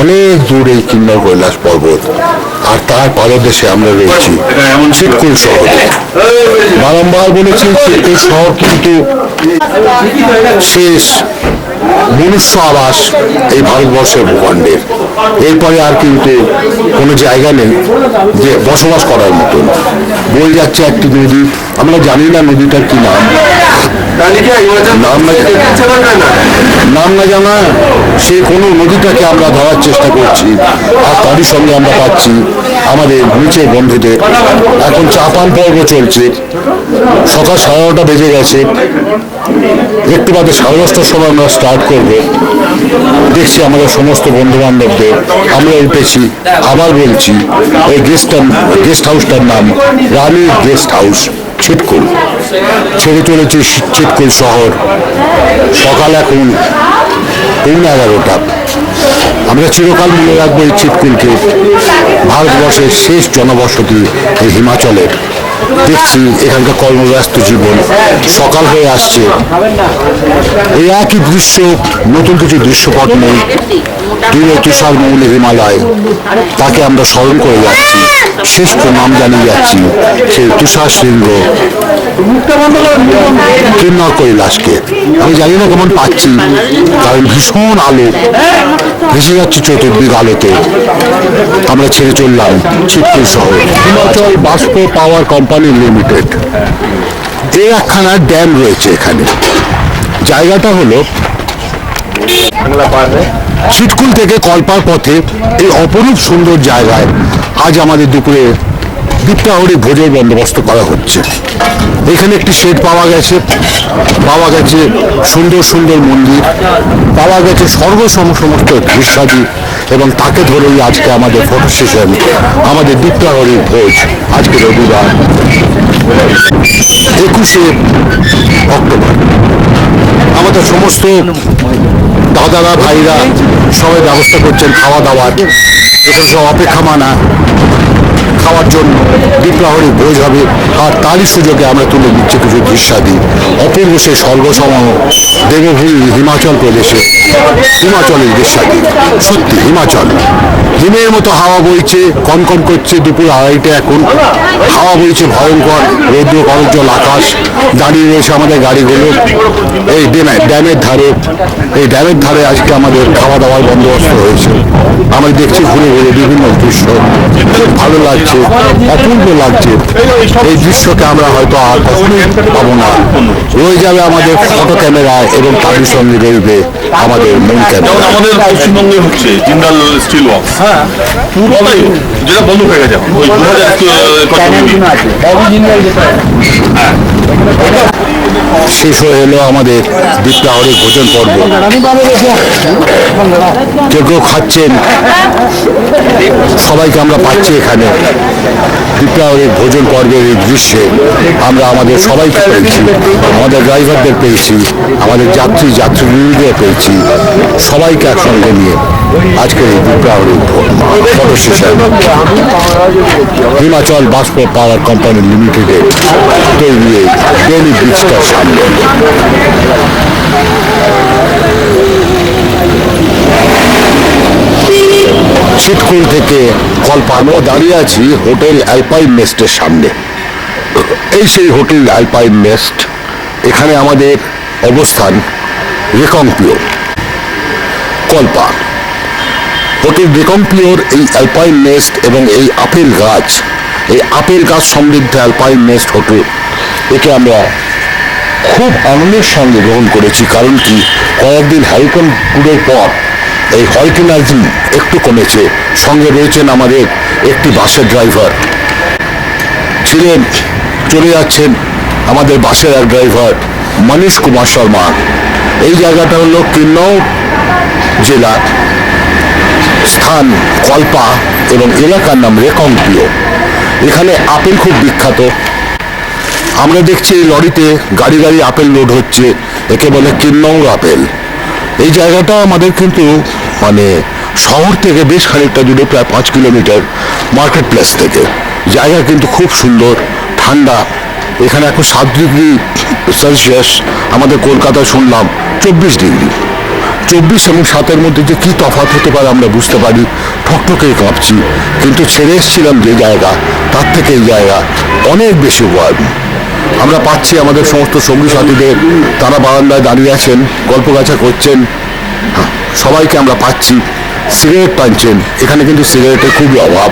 অনেক দূর এই কিন্নর কৈলাস পর্বত। আর তার পাদদেশে আমরা রয়েছি চিৎকুল শহরে। বারংবার বলেছি চিৎকুল শহর কিন্তু শেষ মনুষ্য আবাস এই ভারতবর্ষের ভূখণ্ডের। এরপরে আর কিন্তু কোনো জায়গা নেই যে বসবাস করার মতন। বয়ে যাচ্ছে একটি নদী, আমরা জানি না নদীটার কি নাম, নাম না জানা সেই কোনো নদীটাকে আমরা ধরার চেষ্টা করছি। আর তারই সঙ্গে আমরা পাচ্ছি আমাদের নিচের বন্ধুদের। এখন চা পান পর্ব চলছে, সকাল 9:30 বেজে গেছে, একটু বাদে 10:30টার সময় আমরা স্টার্ট করব। দেখছি আমাদের সমস্ত বন্ধু বান্ধবদের, আমরা উঠেছি। আবার বলছি, ওই গেস্ট হাউসটার নাম রানীর গেস্ট হাউস, ছিটকুল। ছেড়ে চলেছি ছিটকুল শহর। সকাল এখন 11:30। আমরা চিরকাল মনে রাখবো এই ছিটকুলকে, ভারতবর্ষের শেষ জনবসতি এই হিমাচলের। দেখছি এখানকার কর্মব্যস্ত জীবন, সকাল হয়ে আসছে। এই একই দৃশ্য, নতুন কিছু দৃশ্যপট নেই। দূরে তুষার মৌলি হিমালয়, তাকে আমরা স্মরণ করে যাচ্ছি, শেষ প্রণাম জানিয়ে যাচ্ছি সেই তুষার শৃঙ্গ কিন্নর কৈলাসকে। আমি জানি না কেমন পাচ্ছি, কারণ ভীষণ আলো, ভেসে যাচ্ছে চতুর্দিক আলোতে। আমরা ছেড়ে চললাম চিৎকুল শহর। হিমাচল বাষ্প পাওয়ার কোম্পানি লিমিটেড, এই একখানা ড্যাম রয়েছে এখানে। জায়গাটা হলো ছিটকুল থেকে কল্পার পথে এই অপরূপ সুন্দর জায়গায় আজ আমাদের দুপুরে দীপ্তাহরি ভোজের বন্দোবস্ত করা হচ্ছে। এখানে একটি শেড পাওয়া গেছে সুন্দর সুন্দর মন্দির, পাওয়া গেছে সমস্ত দৃশ্যাদি, এবং তাকে ধরেই আজকে আমাদের ফটো সেশন, আমাদের দীপ্তাহরির ভোজ। আজকে রবিবার 21শে অক্টোবর। আমাদের সমস্ত দাদারা ভাইরা সবাই ব্যবস্থা করছেন খাওয়া দাওয়ার। এখানে সব অপেক্ষা মানা খাওয়ার জন্য দীপ্তাহরি ভোজ হবে। আর তারই সুযোগে আমরা তুলে দিচ্ছি কিছু দৃশ্যাদি। অপূর্ব সে স্বর্গসম দেবভূমি হিমাচল প্রদেশে, হিমাচলের দৃশ্যাদি। সত্যি হিমাচল, হিমের মতো হাওয়া বইছে, কনকন করছে। দুপুর 2:30 এখন, হাওয়া বইছে ভয়ঙ্কর, রৌদ্র করজ্জ্বল আকাশ। দাঁড়িয়ে রয়েছে আমাদের গাড়িগুলো এই ড্যামের ধারে। এই ড্যামের ধারে আজকে আমাদের খাওয়া দাওয়ার বন্দোবস্ত হয়েছে। আমরা দেখছি ঘুরে ঘুরে বিভিন্ন দৃশ্য, খুব ভালো লাগছে, অপূর্ব লাগছে। এই দৃশ্যকে আমরা হয়তো আর কখনোই পাবো না, রয়ে যাবে আমাদের ফটো ক্যামেরায় এবং তাদের সঙ্গে রয়েছে আমাদের মূল ক্যামেরা। আমাদের পশ্চিমবঙ্গে হচ্ছে জিন্দাল স্টিল ওয়ার্কস, পুরোটাই যেটা বন্ধ হয়ে গেছে এখন, ওই 2000 শেষ হয়ে এলো আমাদের দ্বীপটাহরের ভোজন পর্ব। কেউ কেউ খাচ্ছেন, সবাইকে আমরা পাচ্ছি এখানে। দ্বীপটাহরের ভোজন পর্বের এই দৃশ্যে আমরা আমাদের সবাইকে পেয়েছি, আমাদের ড্রাইভারদের পেয়েছি, আমাদের যাত্রীদের পেয়েছি, সবাইকে একসঙ্গে নিয়ে আজকের এই দ্বীপটাহরের ফটো সেশন হিমাচল বাষ্প পাওয়ার কোম্পানি লিমিটেডের তৈরি এই বেলি ব্রিজটার সামনে। চিটকুল থেকে কল্পা আমরা দাঁড়িয়ে আছি হোটেল অ্যালপাইন নেস্টের সামনে। এই সেই হোটেল অ্যালপাইন নেস্ট, এখানে আমাদের অবস্থান রেকংপিওর কল্পা। হোটেল রেকংপিওর এই অ্যালপাইন নেস্ট এবং এই আপেল গাছ সমৃদ্ধ অ্যালপাইন নেস্ট হোটেল, একে আমরা খুব আনন্দের সঙ্গে গ্রহণ করেছি। কারণ কি, কয়েকদিন হ্যারিকেন ট্যুরের পর এই হয়কিনাইজিং একটু কমেছে। সঙ্গে রয়েছেন আমাদের একটি বাসের ড্রাইভার ছিলেন, চলে যাচ্ছেন আমাদের বাসের এক ড্রাইভার মনীষ কুমার শর্মা। এই জায়গাটা হলো কিন্নৌর জেলার স্থান কল্পা এবং এলাকার নাম রেকংপিও। এখানে আপেল খুব বিখ্যাত। আমরা দেখছি এই লরিতে গাড়ি গাড়ি আপেল লোড হচ্ছে, একে বলে কিন্নৌর আপেল। এই জায়গাটা আমাদের কিন্তু মানে শহর থেকে বেশ খানিকটা দূরে, প্রায় 5 কিলোমিটার মার্কেট প্লেস থেকে। জায়গা কিন্তু খুব সুন্দর, ঠান্ডা। এখানে এখন 7 ডিগ্রি সেলসিয়াস, আমাদের কলকাতায় শুনলাম 24 ডিগ্রি। 24 এবং 7-এর মধ্যে যে কী তফাৎ হতে পারে আমরা বুঝতে পারি। ঠকঠকে কাঁপছি, কিন্তু ছেড়ে এসেছিলাম যে জায়গা, তার থেকে এই জায়গা অনেক বেশি ওয়ার্ম। আমরা পাচ্ছি আমাদের সমস্ত সঙ্গী সাথীদের, তারা বারান্দায় দাঁড়িয়ে আছেন, গল্পগাছা করছেন, সবাইকে আমরা পাচ্ছি। সিগারেট টানছেন, এখানে কিন্তু সিগারেটের খুবই অভাব।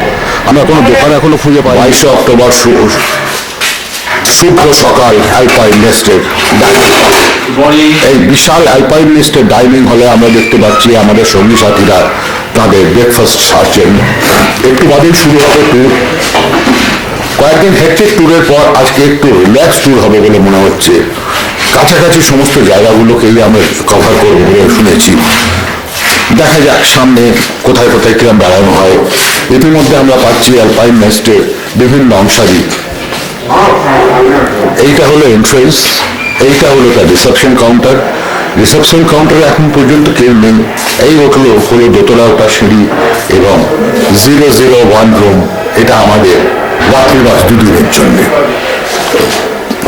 আমরা কোনো দোকান এখনো খুঁজে পাই। 22শে অক্টোবর শুক্র সকাল অ্যালপাইন নেস্টের এই বিশাল অ্যালপাইন নেস্টের ডাইনিং হলে আমরা দেখতে পাচ্ছি আমাদের সঙ্গী সাথীরা তাদের ব্রেকফাস্ট সারছেন। একটু বাদেই শুরু হবে ট্যুর। কয়েকদিন হেক্টিক ট্যুরের পর আজকে একটু রিল্যাক্স ট্যুর হবে বলে মনে হচ্ছে। কাছাকাছি সমস্ত জায়গাগুলোকেই আমরা কভার করবো বলে শুনেছি। দেখা যাক সামনে কোথায় কোথায় কিরম বেড়ানো হয়। ইতিমধ্যে আমরা পাচ্ছি অ্যালপাইন নেস্টের বিভিন্ন অংশাদি। এইটা হলো এন্ট্রেন্স, এইটা হলো তার রিসেপশন কাউন্টার। রিসেপশন কাউন্টারে এখন পর্যন্ত কেউ নেই। এই হোটেল হলো দোতলা ওটা সিঁড়ি এবং 001 রুম। এটা আমাদের রাত্রিবাস 2 দিনের জন্য।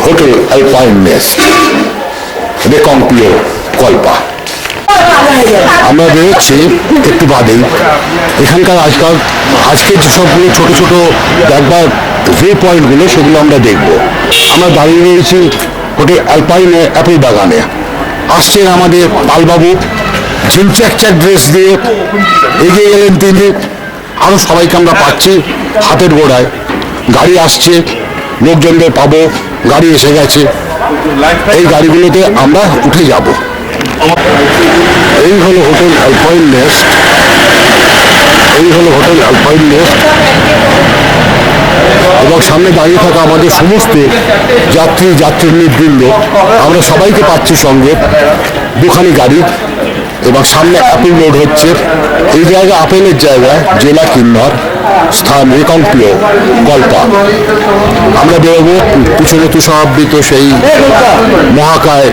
Hotel Alpine Nest Reckong Peo Kalpa. আমরা বেরোচ্ছি একটু বাদেই। এখানকার আজকে যেসবগুলো ছোট ছোট দেখবার ভিউ পয়েন্টগুলো, সেগুলো আমরা দেখব। আমরা দাঁড়িয়ে রয়েছি হোটেল অ্যালপাইনে অ্যাপেল বাগানে। আসছেন আমাদের পালবাবু, ঝিমচ্যাকচ্যাক ড্রেস দিয়ে এগিয়ে গেলেন তিনি। আরও সবাইকে আমরা পাচ্ছি হাতের গোড়ায়। গাড়ি আসছে, লোকজনদের পাবো, গাড়ি এসে গেছে। এই গাড়িগুলোতে আমরা উঠে যাব। এই হলো হোটেল অ্যালপাইন নেস্ট, এই হলো হোটেল অ্যালপাইন নেস্ট। এবং সামনে দাঁড়িয়ে থাকা আমাদের সমস্ত যাত্রীবৃন্দ, আমরা সবাইকে পাচ্ছি সঙ্গে। দুখানি গাড়ি এবং সামনে আপেল লোড হচ্ছে। এই জায়গা আপেলের জায়গা, জেলা কিন্নর, স্থান রেকংপিও কল্পা। আমরা বেরোবো পিছনে তুষারাবৃত সেই মহাকায়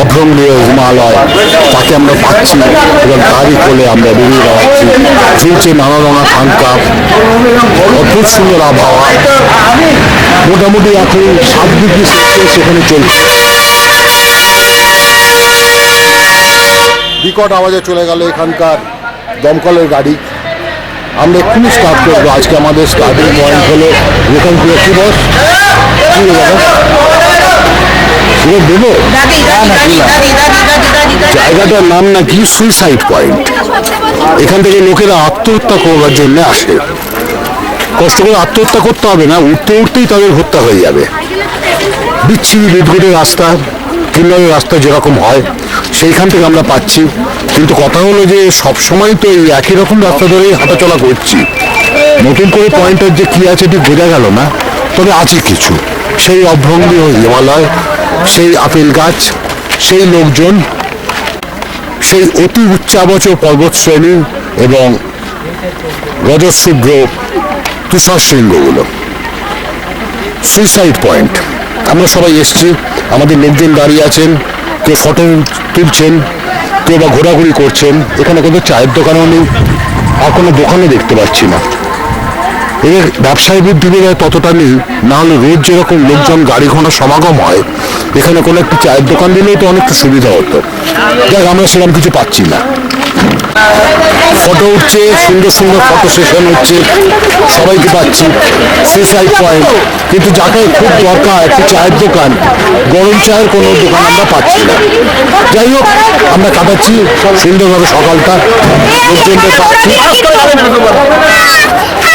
অভ্রমণীয় হিমালয়, তাকে আমরা পাচ্ছি এবং তারই কোলে আমরা বেরিয়ে বেড়াচ্ছি। চলছে নানা রঙা ঠান্ডা, অদ্ভুত সুন্দর আবহাওয়া। মোটামুটি এখন 7 ডিগ্রি সেলসিয়াস এখানে চলছে। বিকট আওয়াজে চলে গেল এখানকার দমকলের গাড়ি। আমরা এক্ষুনি স্টার্ট করবো। আজকে আমাদের স্টার্টিং পয়েন্ট হলো রেকংপিও। কি বস কি দেবো? জায়গাটার নাম নাকি সুইসাইড পয়েন্ট। এখান থেকে লোকেরা আত্মহত্যা করবার জন্য আসে। কষ্ট করে আত্মহত্যা করতে হবে না, উঠতে উঠতেই তাদের হত্যা হয়ে যাবে। বিচ্ছিরি বিদঘুটে রাস্তা, কিন্নরের রাস্তা যেরকম হয় সেইখান থেকে আমরা পাচ্ছি। কিন্তু কথা হলো যে সবসময় তো এই একই রকম রাস্তা ধরেই হাঁটাচলা করছি, নতুন করে পয়েন্টের যে কী আছে ঠিক বোঝা গেল না। তবে আছে কিছু, সেই অভ্রঙ্গী হিমালয়, সেই আপেল গাছ, সেই লোকজন, সেই অতি উচ্চাবচ পর্বত শ্রেণী এবং রজস্বীগ্র তুষার শৃঙ্গগুলো। সুইসাইড পয়েন্ট, আমরা সবাই এসছি, আমাদের লোকজন দাঁড়িয়ে আছেন, কেউ ফটো তুলছেন, কেউ বা ঘোরাঘুরি করছেন। এখানে কোনো চায়ের দোকানও নেই, আর কোনো দোকানও দেখতে পাচ্ছি না। এর ব্যবসায়ী বুদ্ধি বোধহয় ততটা নেই, না হলে রোজ যেরকম লোকজন গাড়ি ঘোড়া সমাগম হয়, এখানে কোনো একটি চায়ের দোকান দিলেও তো অনেকটা সুবিধা হতো। দেখ আমরা সেরকম কিছু পাচ্ছি না। ফটো উঠছে, সুন্দর সুন্দর ফটো সেশন হচ্ছে, সবাইকে পাচ্ছি। সুইসাইড পয়েন্ট, কিন্তু যাকে খুব দরকার একটি চায়ের দোকান, গরম চায়ের কোনো দোকান আমরা পাচ্ছি না। যাই হোক, আমরা কাটাচ্ছি সুন্দরভাবে সকালটা, লোকজনদের পাচ্ছি।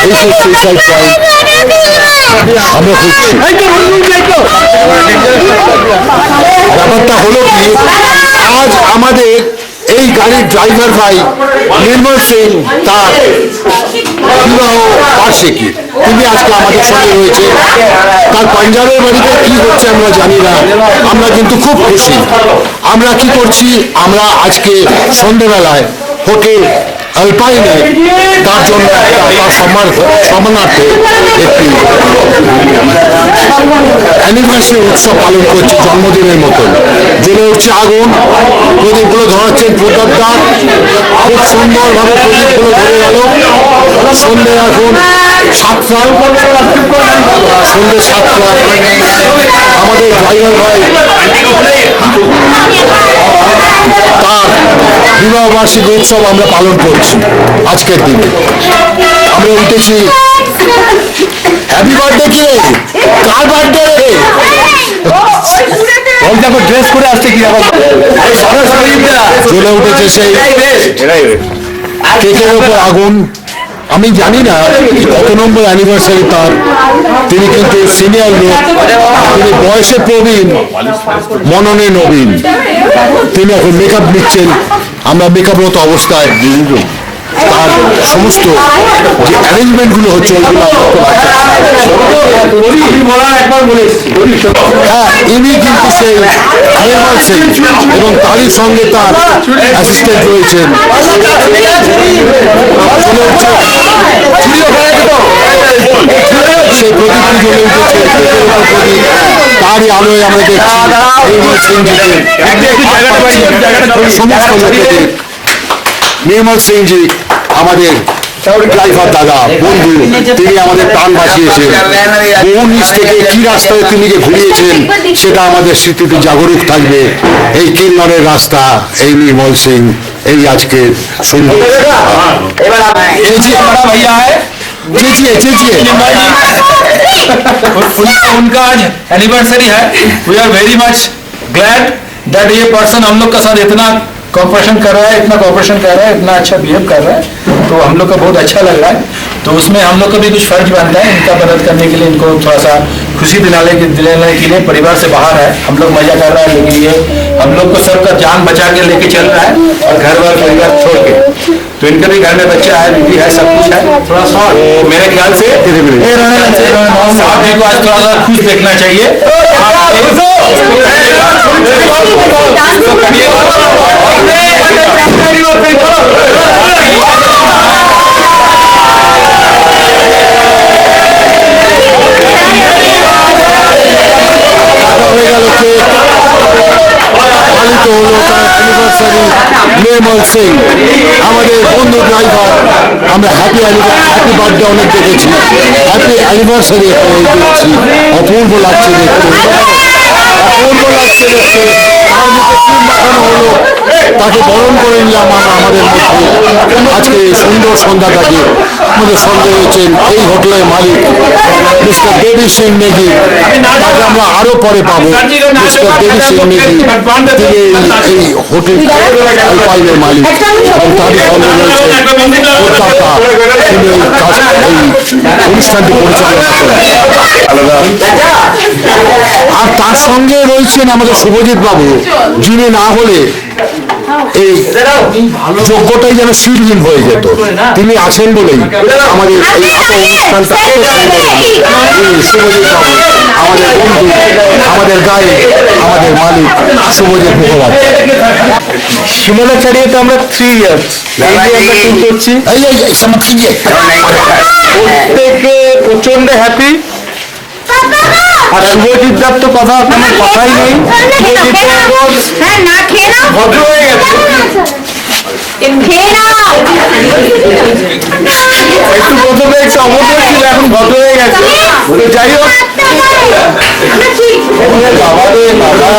এইসব সুইসাইড পয়েন্ট আমরা খুঁজছি। ব্যাপারটা হলো কি, আজ আমাদের এই গাড়ির ড্রাইভার ভাই নির্মল সিং, তার বিবাহ বার্ষিকী, তিনি আজকে আমাদের সঙ্গে রয়েছে। তার পাঞ্জাবের বাড়িতে কি হচ্ছে আমরা জানি না, আমরা কিন্তু খুব খুশি। আমরা কি করছি, আমরা আজকে সন্ধ্যেবেলায় হোটেল আলপাইনে তার জন্য তার সম্মানার্থে একটি অ্যানিভার্সারি উৎসব পালন করছে, জন্মদিনের মতন। জ্বলে উঠছে আগুন, প্রদীপগুলো ধরাচ্ছেন প্রতাপদা, খুব সুন্দরভাবে প্রদীপগুলো ধরে গেল। সন্ধ্যে এখন 7টা, সন্ধ্যে 7টা। আমাদের ড্রাইভার ভাই তার বিবাহ বার্ষিকী উৎসব আমরা পালন করছি আজকের দিনে। আমরা উঠেছি, হ্যাপি বার্থডে কে, কার বার্থডে? ড্রেস করে আসছে কি চলে উঠেছে সেই কেকের ওপর আগুন। আমি জানি না কত নম্বর অ্যানিভার্সারি তার, তিনি কিন্তু সিনিয়র লোক, তিনি বয়সে প্রবীণ, মননে নবীন। তিনি এখন মেকআপ নিচ্ছেন, আমরা মেকআপরত অবস্থায় তার সমস্ত যে অ্যারেঞ্জমেন্টগুলো হচ্ছে ওইগুলো হ্যাঁ, ইনি কিন্তু সেই নির্মল সিং এবং তারই সঙ্গে তার অ্যাসিস্ট্যান্ট রয়েছেন। সেই প্রদীপটি জ্বলে উঠেছে, তারই আলোয় আমরা দেখছি নির্মল সিংজিকে, সমস্ত লোকেদের। নির্মল সিংজি আমাদের ড্রাইভার দাদা, বন্ধু, তিনি আমাদের প্রাণ বাঁচিয়েছেন। বহু নিচ থেকে কি রাস্তায় তিনি যে ঘুরিয়েছেন সেটা আমাদের স্মৃতিতে জাগরুক থাকবে। এই কিন্নরের রাস্তা, এই নির্মল সিং, এই আজকে সুন্দর उनका आज एनिवर्सरी है। We are very much glad that ये पर्सन हम लोग का साथ इतना कॉपरेशन कर रहा है, इतना अच्छा बिहेव कर रहा है, तो हम लोग का बहुत अच्छा लग रहा है। तो उसमें हम लोग का भी कुछ फर्ज बनता है इनका मदद करने के लिए, इनको थोड़ा सा खुशी दिलाने के लिए। परिवार से बाहर है, हम लोग मजा कर रहा है, लेकिन ये हम लोग को सबका जान बचा के लेके चल रहा है और घर बार परिवार छोड़ के। तो इनका भी घर में बच्चा है, बीवी है, सब कुछ है। थोड़ा सा मेरे ख्याल से साहब जी को आज थोड़ा सा खुश देखना चाहिए। পালিত হলো তার অ্যানিভার্সারি। নির্মল সিং আমাদের বন্ধু ড্রাইভার, আমরা হ্যাপি বার্থডে অনেক দেখেছি, হ্যাপি অ্যানিভার্সারি দেখছি। অপূর্ব লাগছে দেখতে, অপূর্ব লাগছে দেখতে। যার মুখে চুল মাখানো হলো তাকে বরণ করে নিলাম আমরা আমাদের মধ্যে। আজকে এই সুন্দর সন্ধ্যাটাকে আমাদের সঙ্গে রয়েছেন এই হোটেলের মালিক মিস্টার দেবী সিং নেগি, তাকে আমরা আরো পরে পাবো। মিস্টার দেবী সিং নেগি তিনি এই হোটেল ফাইভের মালিক এবং তারই সঙ্গে রয়েছে কলকাতা, তিনি এই অনুষ্ঠানটি পরিচালনা করেন। আর তার সঙ্গে রয়েছেন আমাদের শুভজিৎ বাবু, যিনি না হলে এই যোগ্যটাই যেন শিরহীন হয়ে যেত। তিনি আছেন বলেই আমাদের এই অনুষ্ঠানটা শুভজিৎ বাবু, আমাদের বন্ধু, আমাদের গায়ে, আমাদের মালিক শুভজিৎ মুখোপাধ্যায়। শিমলাচারিয়ে তো আমরা 3 ইয়ার্স করছি, প্রত্যেকে প্রচন্ড হ্যাপি। আর শুভজিৎ দার তো কথা কোনো কথাই নেই, ভদ্র হয়ে গেছে। একটু প্রথমে একটু অভদ্র ছিল, এখন ভদ্র হয়ে গেছে। তো যাই হোক, বাবা রে বাবা,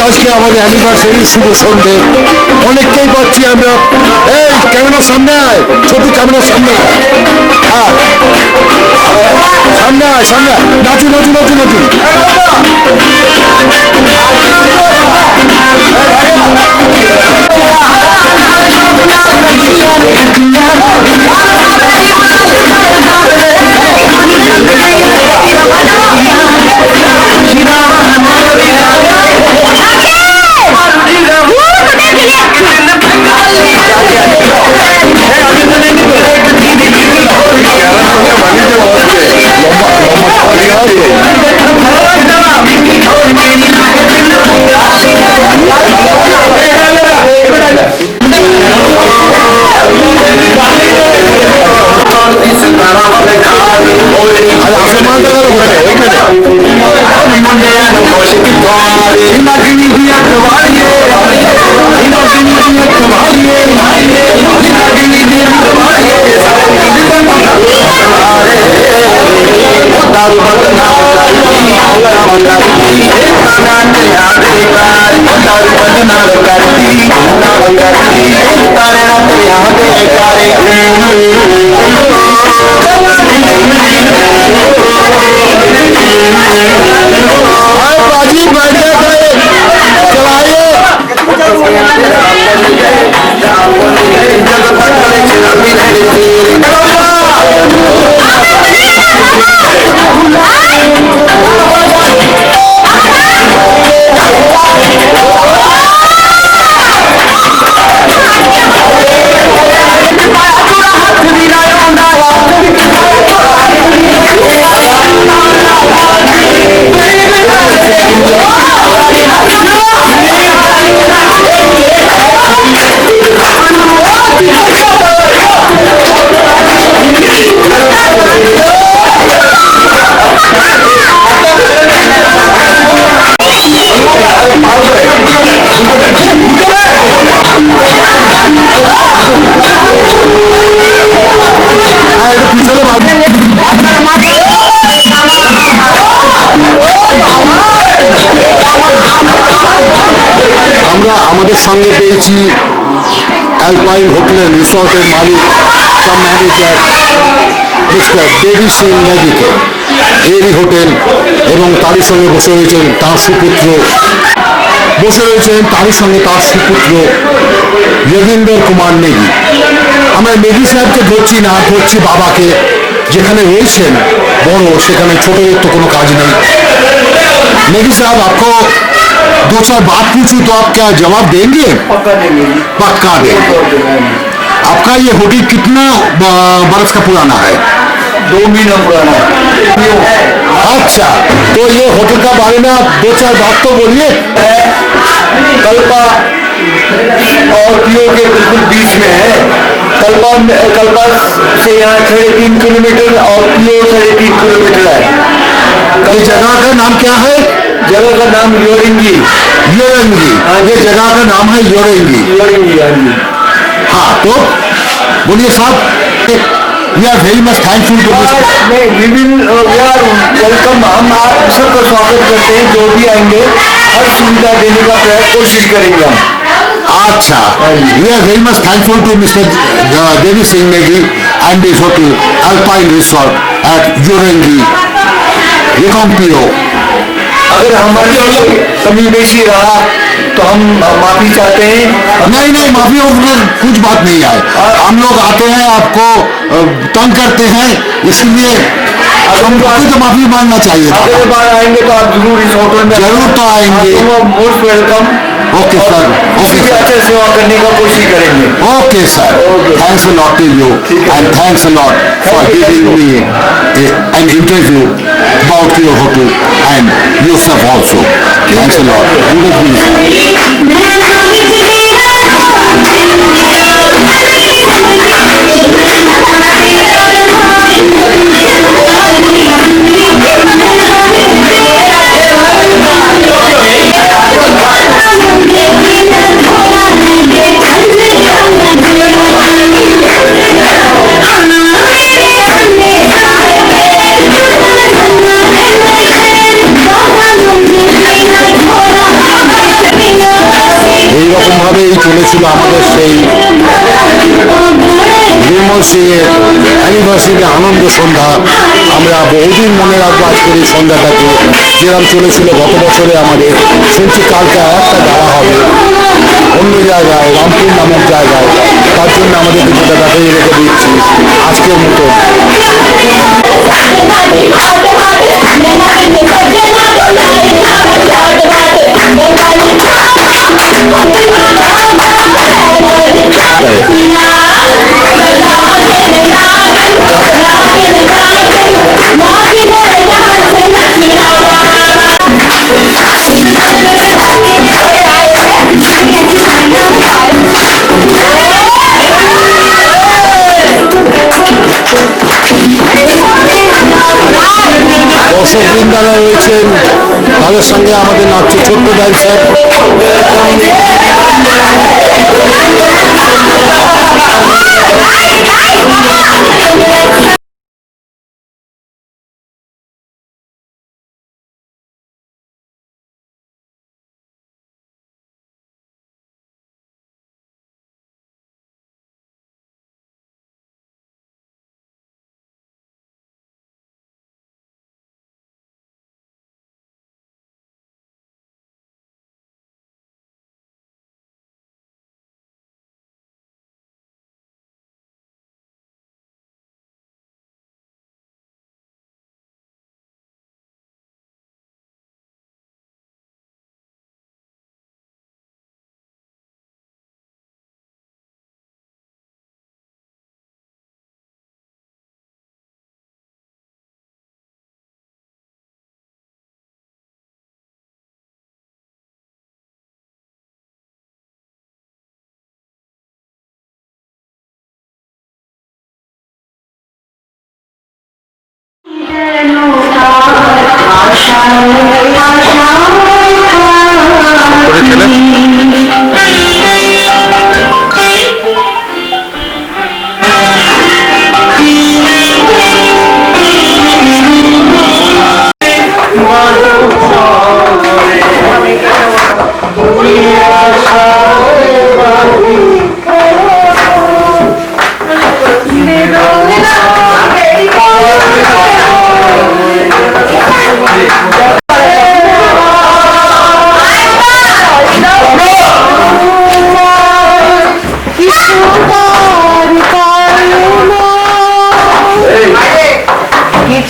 আজকে আমাদের অ্যানিভার্সারি শুভ সন্ধে অনেককেই পাচ্ছি আমরা। এই ক্যামেরার সামনে আয়, ছোট ক্যামেরার সামনে আয়, সামনে আয়, সামনে নাচু নাচু নাচু নাচু। আমাদের সঙ্গে পেয়েছি অ্যালপাইন হোটেল অ্যান্ড রিসর্টের মালিক cum manager mister Devi Singh নেগিকে এরই হোটেল এবং তারই সঙ্গে বসে রয়েছেন তাঁর সুপুত্র যোগেন্দর কুমার নেগি। আমরা নেগি সাহেবকে ধরছি না, ধরছি বাবাকে। যেখানে রয়েছেন বড় সেখানে ছোটদের তো কোনো কাজ নেই। नेगी साहब आपको दो चार बात पूछूं तो आप क्या जवाब देंगे? पक्का देंगे। आपका ये होटल कितना बरस का पुराना है? 2 महीना पुराना है। अच्छा, तो ये होटल का बारे में आप दो चार बात तो बोलिए। कल्पा और पीओ के बिल्कुल बीच में है। कल्पा से यहाँ 3.5 किलोमीटर और पीओ 3.5 किलोमीटर है। ये जगह का नाम क्या है? जगह का नाम योरेंगी। योरेंगी, ये जगह का नाम है योरेंगी। हाँ, तो बोलिए साहब, we are very much thankful to this. Welcome. हम आप सबका स्वागत करते हैं, जो भी आएंगे हर सुविधा देने का कोशिश करेंगे हम। अच्छा, we are very much thankful to mister Devi Singh Negi and this hotel Alpine resort at योरेंगी रिकॉम्पियो। अगर हमारे कमी बेशी रहा तो हम माफी चाहते हैं। नहीं, माफी कुछ बात नहीं है। हम लोग आते हैं, आपको तंग करते हैं, इसलिए हमको तो माफी मांगना चाहिए था। अगली बार आएंगे तो आप जरूर इस होटल में जरूर तो आएंगे। Most welcome. Okay sir, okay sir, अच्छे सेवा करने का कोशिश करेंगे। Okay sir, thanks a lot to you and thanks a lot for giving me an interview about your hotel and yourself also. Thanks a lot. Good evening. এইরকম ভাবেই চলেছিল আমাদের সেই নির্মল সিংয়ের অ্যানিভার্সারি আনন্দ সন্ধ্যা। আমরা বহুদিন মনে রাখবো আজকের এই সন্ধ্যাটাকে, যেরকম চলেছিল গত বছরে আমাদের। শুনছি কালকে একটা গাড়া হবে অন্য জায়গায়, রামপুর নামক জায়গায়। তার জন্য আমাদের কিছুটা ব্যাপারে রেখে দিচ্ছি আজকের মতো। দর্শক বৃন্দারা রয়েছেন, তাদের সঙ্গে আমাদের নাচছে ছোট্ট ডান্সার।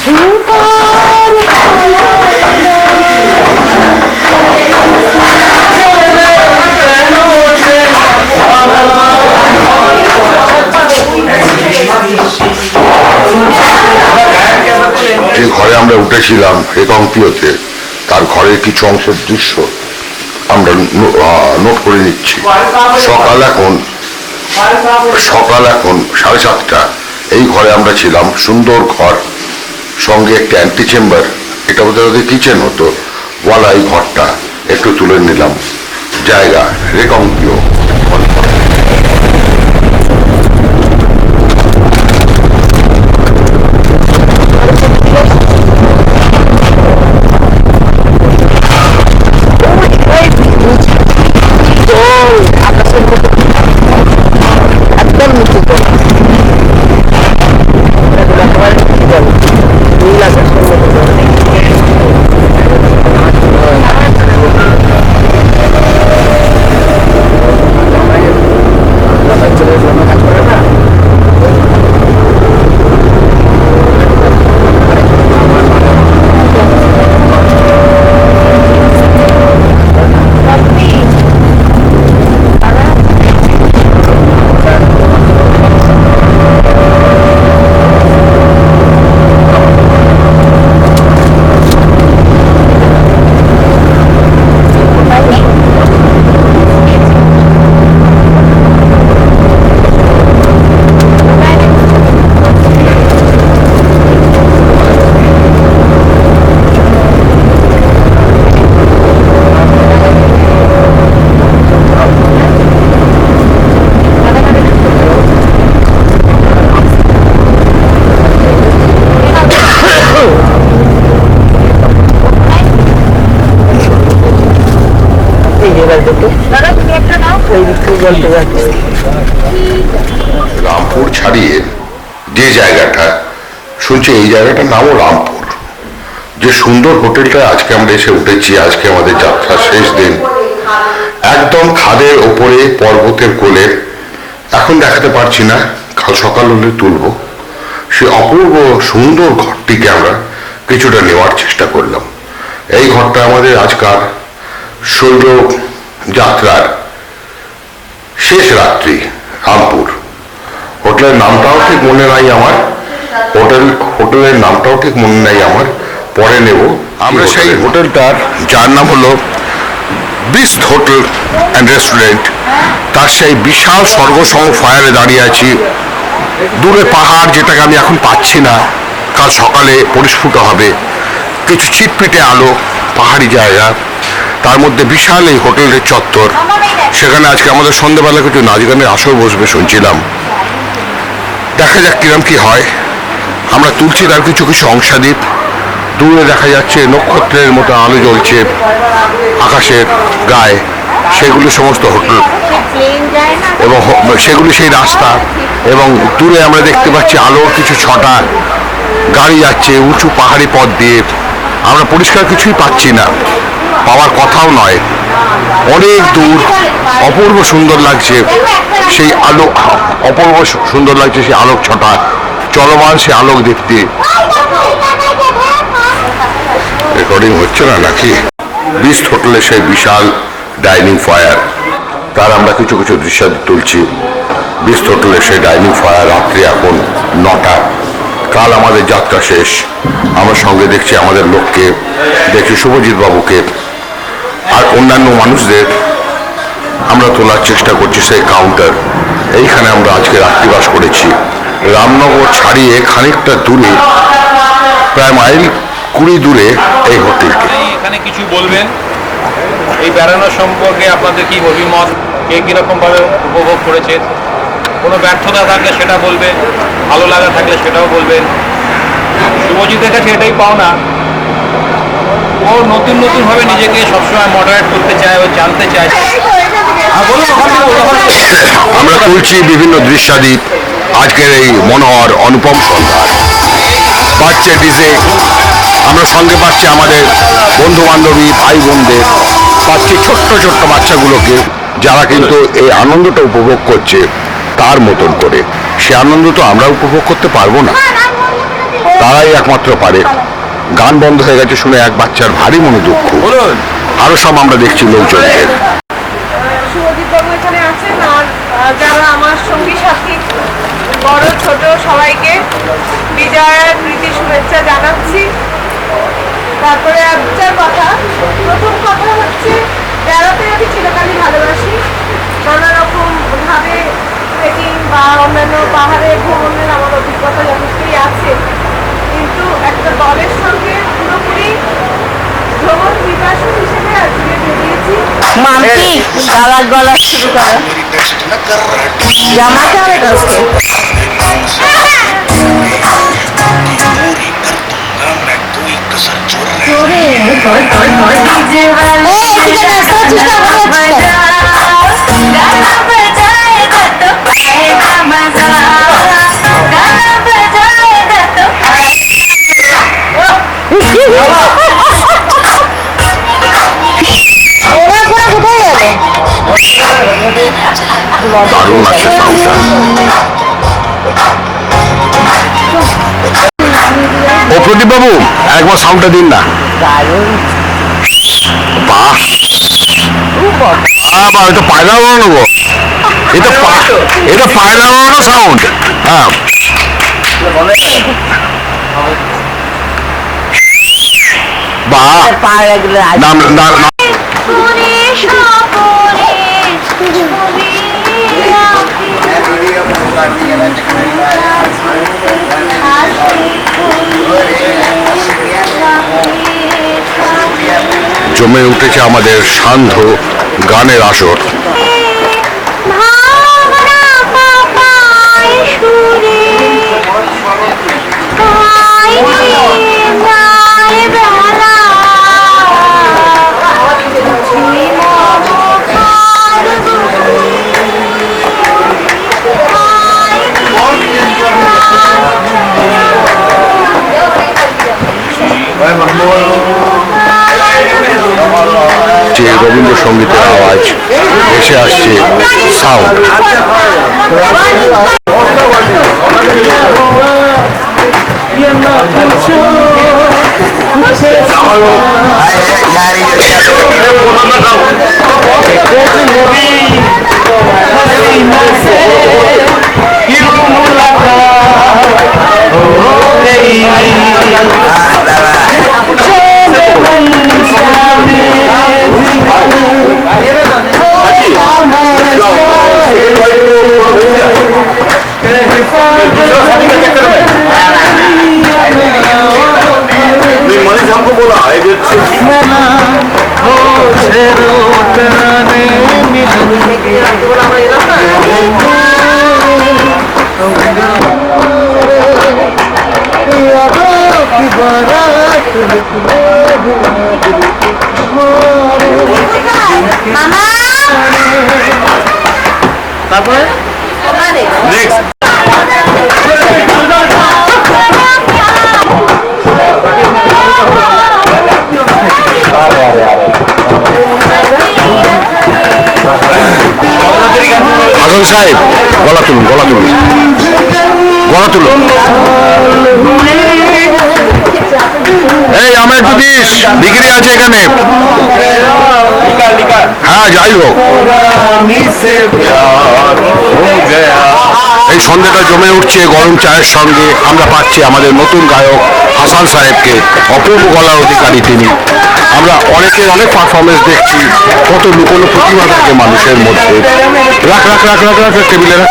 যে ঘরে আমরা উঠেছিলাম রেকংপিওতে তার ঘরের কিছু অংশের দৃশ্য আমরা নোট করে নিচ্ছি। সকাল এখন 7:30। এই ঘরে আমরা ছিলাম, সুন্দর ঘর, সঙ্গে একটা অ্যান্টি চেম্বার, এটা বোধহয় কিচেন হতো ওয়ালা। এই ঘরটা একটু তুলে নিলাম। জায়গা রেকংপিও। রামপুর ছাড়িয়ে যে জায়গাটা শুনছি, এই জায়গাটার নামও রামপুর। যে সুন্দর হোটেলটা আজকে আমরা এসে উঠেছি, আজকে আমাদের যাত্রার শেষ দিন, একদম খাদের ওপরে পর্বতের কোলে। এখন দেখাতে পারছি না, কাল সকাল হলে তুলবো। সে অপূর্ব সুন্দর ঘরটিকে আমরা কিছুটা নেওয়ার চেষ্টা করলাম। এই ঘরটা আমাদের আজকাল শৈল যাত্রার শেষ রাত্রি। রামপুর হোটেলের নামটাও ঠিক মনে নাই আমার, হোটেলের নামটাও ঠিক মনে নাই আমার, পরে নেব। আমরা সেই হোটেলটার, যার নাম হলো বিস্ট হোটেল অ্যান্ড রেস্টুরেন্ট, তার সেই বিশাল স্বর্গসম ফায়ারে দাঁড়িয়ে আছি। দূরে পাহাড়, যেটাকে আমি এখন পাচ্ছি না, কাল সকালে পরিস্ফুট হবে। কিছু ছিটপিটে আলো, পাহাড়ি জায়গা, তার মধ্যে বিশাল এই হোটেলের চত্বর। সেখানে আজকে আমাদের সন্ধ্যেবেলা কিছু নাচ গানের আসর বসবে শুনছিলাম। দেখা যাক কিরম কি হয়। আমরা তুলছি তার কিছু কিছু অংশাদীপ। দূরে দেখা যাচ্ছে নক্ষত্রের মতো আলো জ্বলছে আকাশের গায়ে, সেগুলি সমস্ত হোটেল এবং সেগুলি সেই রাস্তা। এবং দূরে আমরা দেখতে পাচ্ছি আলোর কিছু ছটা গাড়ি যাচ্ছে উঁচু পাহাড়ি পথ দিয়ে। আমরা পরিষ্কার কিছুই পাচ্ছি না, পাওয়ার কথাও নয়। অনেক দূর, অপূর্ব সুন্দর লাগছে সেই আলো, অপূর্ব সুন্দর লাগছে সেই আলোক ছটা, চলমান সে আলোক দেখতে। রেকর্ডিং হচ্ছে না নাকি? বিস্ট হোটেলে সেই বিশাল ডাইনিং ফায়ার, তার আমরা কিছু কিছু দৃশ্য তুলছি। বিস্ট হোটেলে সেই ডাইনিং ফায়ার। রাত্রি এখন 9টা। কাল আমাদের যাত্রা শেষ। আমার সঙ্গে দেখছি আমাদের লোককে, দেখছি শুভজিৎ বাবুকে, আর অন্যান্য মানুষদের আমরা তোলার চেষ্টা করছি সেই কাউন্টার। এইখানে আমরা আজকে রাত্রিবাস করেছি। রামনগর ছাড়িয়ে খানিকটা দূরে, প্রায় মাইল 20 দূরে এই হোটেলটি। এখানে কিছু বলবেন এই বেড়ানো সম্পর্কে, আপনাদের কি অভিমত, কে কিরকম ভাবে উপভোগ করেছেন? কোনো ব্যর্থতা থাকলে সেটা বলবেন, ভালো লাগা থাকলে সেটাও বলবেন। শুভজিতের কাছে এটাই পাওনা, ও নতুন নতুন ভাবে নিজেকে সবসময় মডারেট করতে চায়, ও জানতে চায়। আমরা তুলছি বিভিন্ন দৃশ্যাদি আজকের এই মনোহর অনুপম সন্ধ্যার। বাচ্চা ডিজে, আমরা সঙ্গে পাচ্ছি আমাদের বন্ধু বান্ধবী, ভাই বোনদের, পাচ্ছি ছোট্ট ছোট্ট বাচ্চাগুলোকে, যারা কিন্তু এই আনন্দটা উপভোগ করছে তার মতন করে। সে আনন্দ তো আমরা উপভোগ করতে পারবো না। তারাই একমাত্র পারে। গান বন্ধ হয়ে গেছে শুনে এক বাচ্চার ভারী মনে দুঃখ। আরো সব আমরা দেখছি লোকজনদের। শুভদীপ বাবু এখানে আছেন, আর যারা আমার সঙ্গী সাথী বড় ছোট সবাইকে বিজয়ের প্রীতি শুভেচ্ছা জানাচ্ছি। তারপরে একটা কথা, প্রথম কথা হচ্ছে বেড়াতে আমি চিরকালই ভালোবাসি। নানা রকম ভাবে ট্রেকিং বা অন্যান্য পাহাড়ে ভ্রমণের আমার অভিজ্ঞতা যথেষ্টই আছে, কিন্তু একটা দলের সঙ্গে পুরোপুরি ভ্রমণ বিকাশন হিসেবে আজকে বেরিয়েছি। মাম্পি গালা গলা শুরু করো, জামাতে হবে তো আজকে। দারুণ লাগছে সাউন্ডটা। ও প্রদীপ বাবু একবার সাউন্ডটা দিন না। বাহ, এটা পায়রা উড়ানো গো, এটা পায়রা উড়ানো সাউন্ড। হ্যাঁ, বাহ, জমে উঠেছে আমাদের সান্ধ্য গানের আসর। যে রবীন্দ্রসঙ্গীতের আওয়াজ ভেসে আসছে সাউন্ড। তারপরে হাসান সাহেব গলা তুলুন, গলা তুলুন, গলা তুলুন। এই আমার একটু দিস, ডিগ্রি আছে এখানে। হ্যাঁ যাই হোক, এই সন্ধ্যাটা জমে উঠছে গরম চায়ের সঙ্গে। আমরা পাচ্ছি আমাদের নতুন গায়ক হাসান সাহেবকে, অপূর্ব গলার অধিকারী তিনি। আমরা অনেকের অনেক পারফরমেন্স দেখছি, কত লুকোনো প্রতিভা থাকে মানুষের মধ্যে। রাখ রাখ রাখ রাখ রাখ টেবিলে রাখ।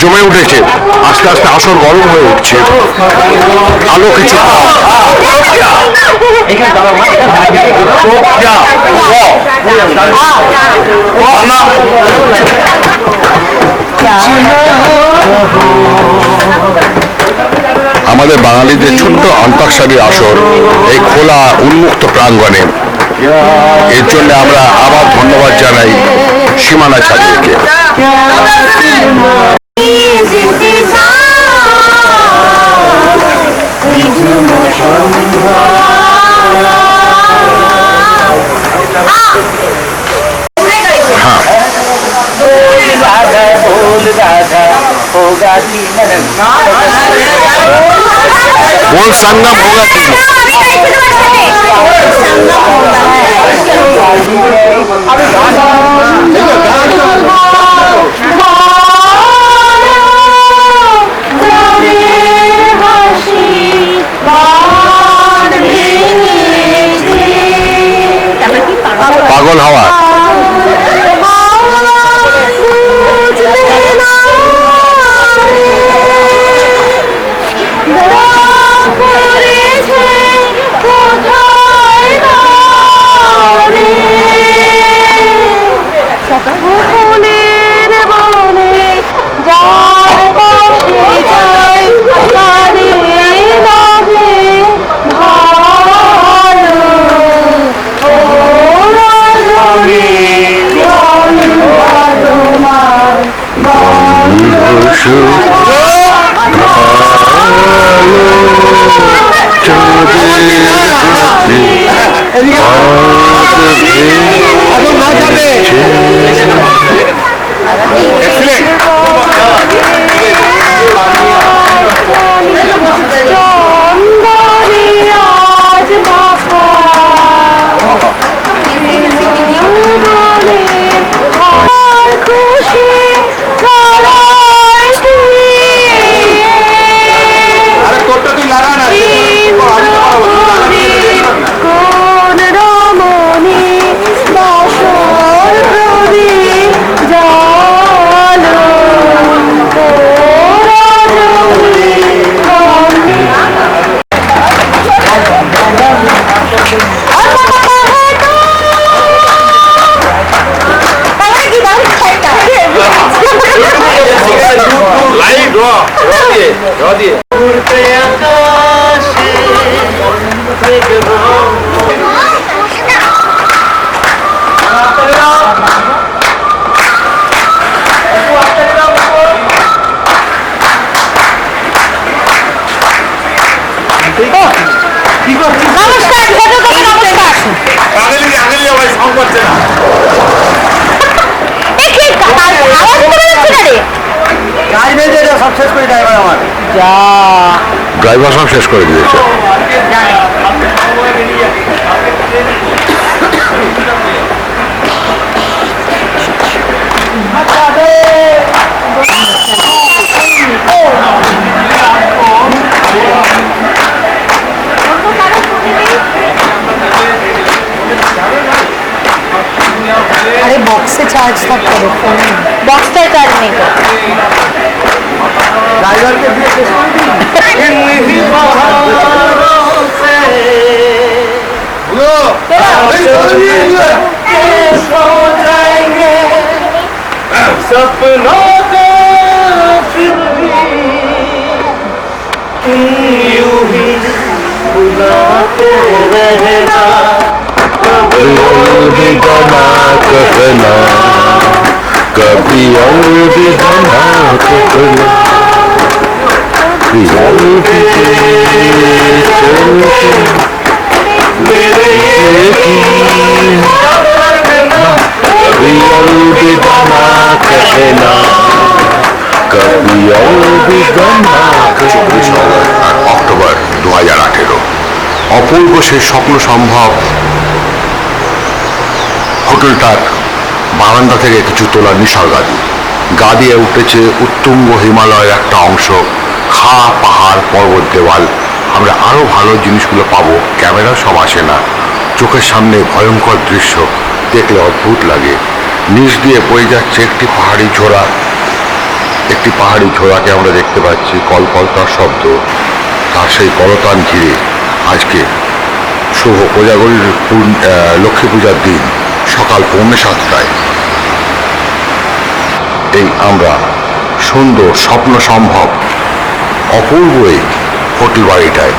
জমে উঠেছে, আস্তে আস্তে আসর গরম হয়ে উঠছে। আলো কিছু আমাদের বাঙালিদের ছোট্ট অন্তাক্ষরী আসর এই খোলা উন্মুক্ত প্রাঙ্গণে। এর জন্য আমরা আবার ধন্যবাদ জানাই সীমানা ছাড়িয়েকে। होगा संगम होगा कि नहीं? पागल हवा ड्राइवर सब शेष कर दिए अरे बॉक्स से चार्ज तक करो फोन बॉक्स से चार्ज नहीं करो ड्राइवर के सपनों को फिर भी यूं ही बुलाते रहना कभी अलविदा ना कहना कभी अलविदा ना कहना मेरे कभी अलविदा ना कहना कभी अलविदा ना कहना। অক্টোবর 2018 অপূর্ব সেই স্বপ্ন সম্ভব হোটেলটার বারান্দা থেকে কিছু তোলা নিসর্গাদি গা দিয়ে উঠেছে উত্তুঙ্গ হিমালয়ের একটা অংশ খা পাহাড় পর্বত দেওয়াল আমরা আরো ভালো জিনিসগুলো পাবো ক্যামেরা সব আসে না চোখের সামনে ভয়ঙ্কর দৃশ্য দেখলে অদ্ভুত লাগে নিচ দিয়ে বয়ে যাচ্ছে একটি পাহাড়ি ঝোড়াকে আমরা দেখতে পাচ্ছি কলকলতার শব্দ তার সেই কলতান ঘিরে আজকে শুভ কোজাগরীর লক্ষ্মী পূজার দিন সকাল 6:45 এই আমরা সুন্দর স্বপ্ন সম্ভব অপূর্ব এই হোটেল বাড়িটায়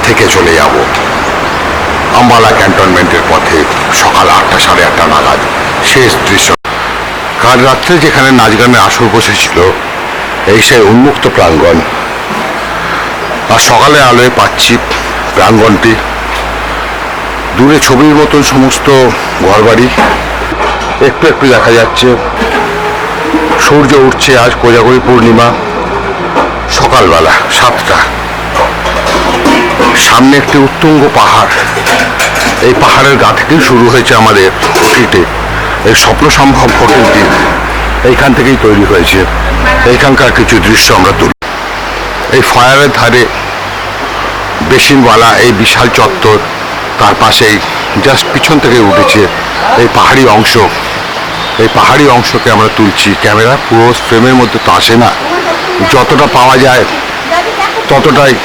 থেকে চলে যাব আম্বালা ক্যান্টনমেন্টের পথে সকাল 8টা 8:30 নাগাদ শেষ দৃশ্য কাল রাত্রে যেখানে নাচ গানের আসর বসেছিল এই সেই উন্মুক্ত প্রাঙ্গণ আর সকালে আলোয় পাচ্ছি প্রাঙ্গণটি দূরে ছবির মতন সমস্ত ঘরবাড়ি একটু একটু দেখা যাচ্ছে সূর্য উঠছে আজ কোজাগরী পূর্ণিমা সকালবেলা 7টা সামনে একটি উত্তুঙ্গ পাহাড়, এই পাহাড়ের গা থেকেই শুরু হয়েছে আমাদের অতীতে এই স্বপ্ন সম্ভব হোটেলটি এইখান থেকেই তৈরি হয়েছে। এইখানকার কিছু দৃশ্য আমরা তুলি। এই ফায়ারের ধারে বেসিনওয়ালা এই বিশাল চত্বর, তার পাশেই জাস্ট পিছন থেকে উঠেছে এই পাহাড়ি অংশ। এই পাহাড়ি অংশকে আমরা তুলছি। ক্যামেরা পুরো ফ্রেমের মধ্যে তো আসে না, যতটা পাওয়া যায় ততটাই।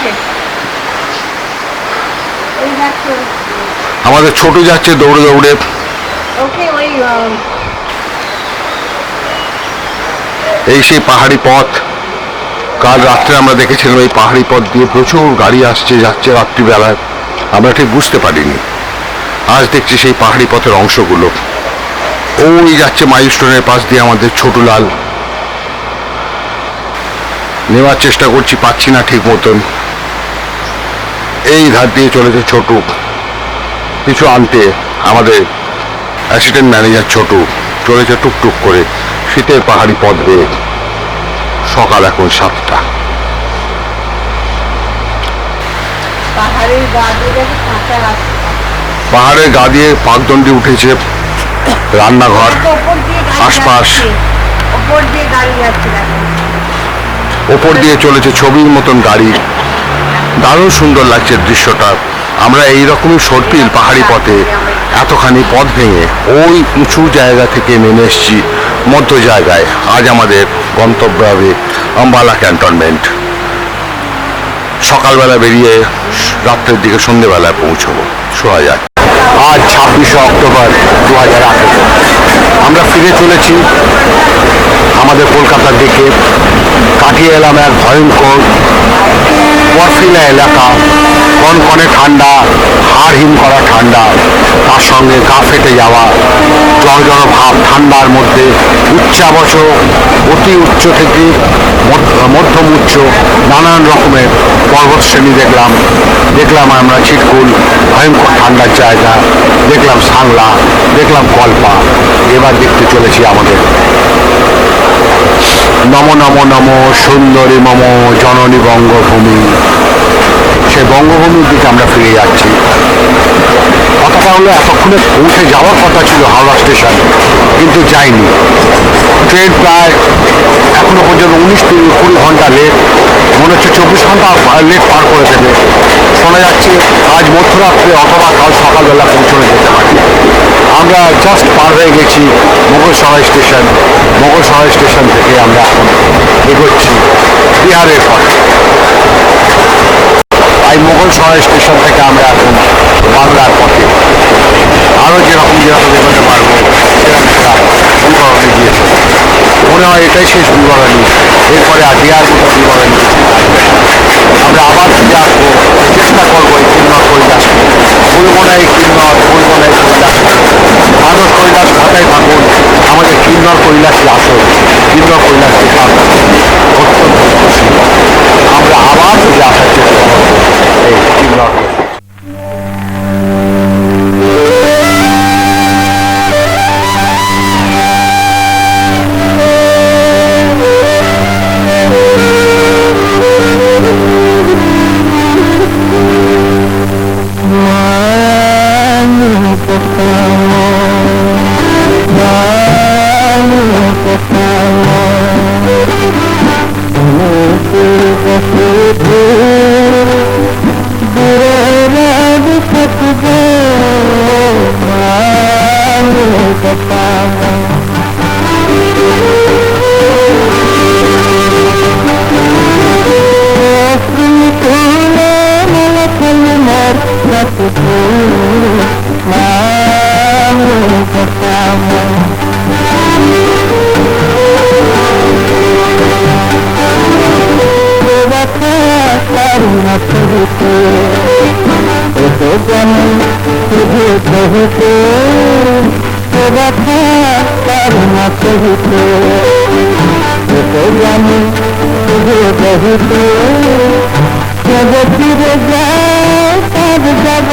আমাদের ছোট যাচ্ছে দৌড়ে দৌড়ে। এই সেই পাহাড়ি পথ, কাল রাত্রে আমরা দেখেছিলাম এই পাহাড়ি পথ দিয়ে প্রচুর গাড়ি আসছে যাচ্ছে রাত্রিবেলায়, আমরা ঠিক বুঝতে পারিনি। আজ দেখছি সেই পাহাড়ি পথের অংশগুলো। ওই যাচ্ছে মাইলস্টোনের পাশ দিয়ে আমাদের ছোটলাল, নেওয়ার চেষ্টা করছি, পাচ্ছি না ঠিক মতন। এই ধার দিয়ে চলেছে ছোটু কিছু আনতে, আমাদের অ্যাসিস্ট্যান্ট ম্যানেজার ছোটু চলেছে টুকটুক করে শীতের পাহাড়ি পথ বেয়ে। সকাল এখন 7টা। পাহাড়ের গা দিয়ে পাকদণ্ডি উঠেছে, রান্নাঘর আশপাশ, ওপর দিয়ে চলেছে ছবির মতন গাড়ি। দারুণ সুন্দর লাগছে দৃশ্যটা। আমরা এইরকমই সর্পিল পাহাড়ি পথে এতখানি পথ ভেঙে ওই উঁচু জায়গা থেকে নেমে এসেছি মধ্য জায়গায়। আজ আমাদের গন্তব্য হবে আম্বালা ক্যান্টনমেন্ট। সকালবেলা বেরিয়ে রাত্রের দিকে সন্ধ্যেবেলায় পৌঁছবো, শোয়া যায়। আজ 26শে অক্টোবর 2018। আমরা ফিরে চলেছি আমাদের কলকাতার দিকে। কাটিয়ে এলাম এক ভয়ঙ্কর বরফিলা এলাকা, কনকনে ঠান্ডা, হাড় হিম করা ঠান্ডা, তার সঙ্গে গা ফেটে যাওয়া জড় ভাব। ঠান্ডার মধ্যে উচ্চাবচ, অতি উচ্চ থেকে মধ্যম উচ্চ নানান রকমের পর্বত শ্রেণী দেখলাম আমরা চিটকুল, ভয়ঙ্কর ঠান্ডার জায়গা, দেখলাম সাংলা, দেখলাম কল্পা। এবার দেখতে চলেছি আমাদের নম নম নম সুন্দরী মম জননী বঙ্গভূমি। সেই বঙ্গভূমির দিকে আমরা ফিরে যাচ্ছি। কথাটা হলো এতক্ষণে পৌঁছে যাওয়ার কথা ছিল হাওড়া স্টেশন, কিন্তু যাইনি। ট্রেন প্রায় এখনো পর্যন্ত 19-20 ঘন্টা লেট, মনে হচ্ছে 24 ঘন্টা লেট পার করে দেবে। শোনা যাচ্ছে আজ মধ্যরাত্রে অথবা কাল সকালবেলা পৌঁছানো যেতে পারে। আমরা জাস্ট পার হয়ে গেছি মোগলসরাই স্টেশন। মোগলসরাই স্টেশন থেকে আমরা এখন এগোচ্ছি বিহারের পথে। তাই মোগলসরাই স্টেশন থেকে আমরা এখন বাংলার পথে আরও যেরকম এগোতে পারবো সেরকম একটা বিবরণী দিয়েছে। মনে হয় এটাই শেষ বিবরণী, এরপরে আর দেওয়ার মতো বিবরণী আমরা আবার ফিরে আসবো, চেষ্টা করবো এই কিন্নর কৈলাসকে। বলবো না এই কিন্নর, বলবো না এই কৈলাস। মানুষ কৈলাস মাথায় থাকুন, আমাদের কিন্নর কৈলাসই আসল। কিন্নর কৈলাস দেখার অত্যন্ত খুশি। আমরা আবার ফিরে আসার চেষ্টা করবো এই কিন্নর কৈলাস। जब फिर जाए तब जब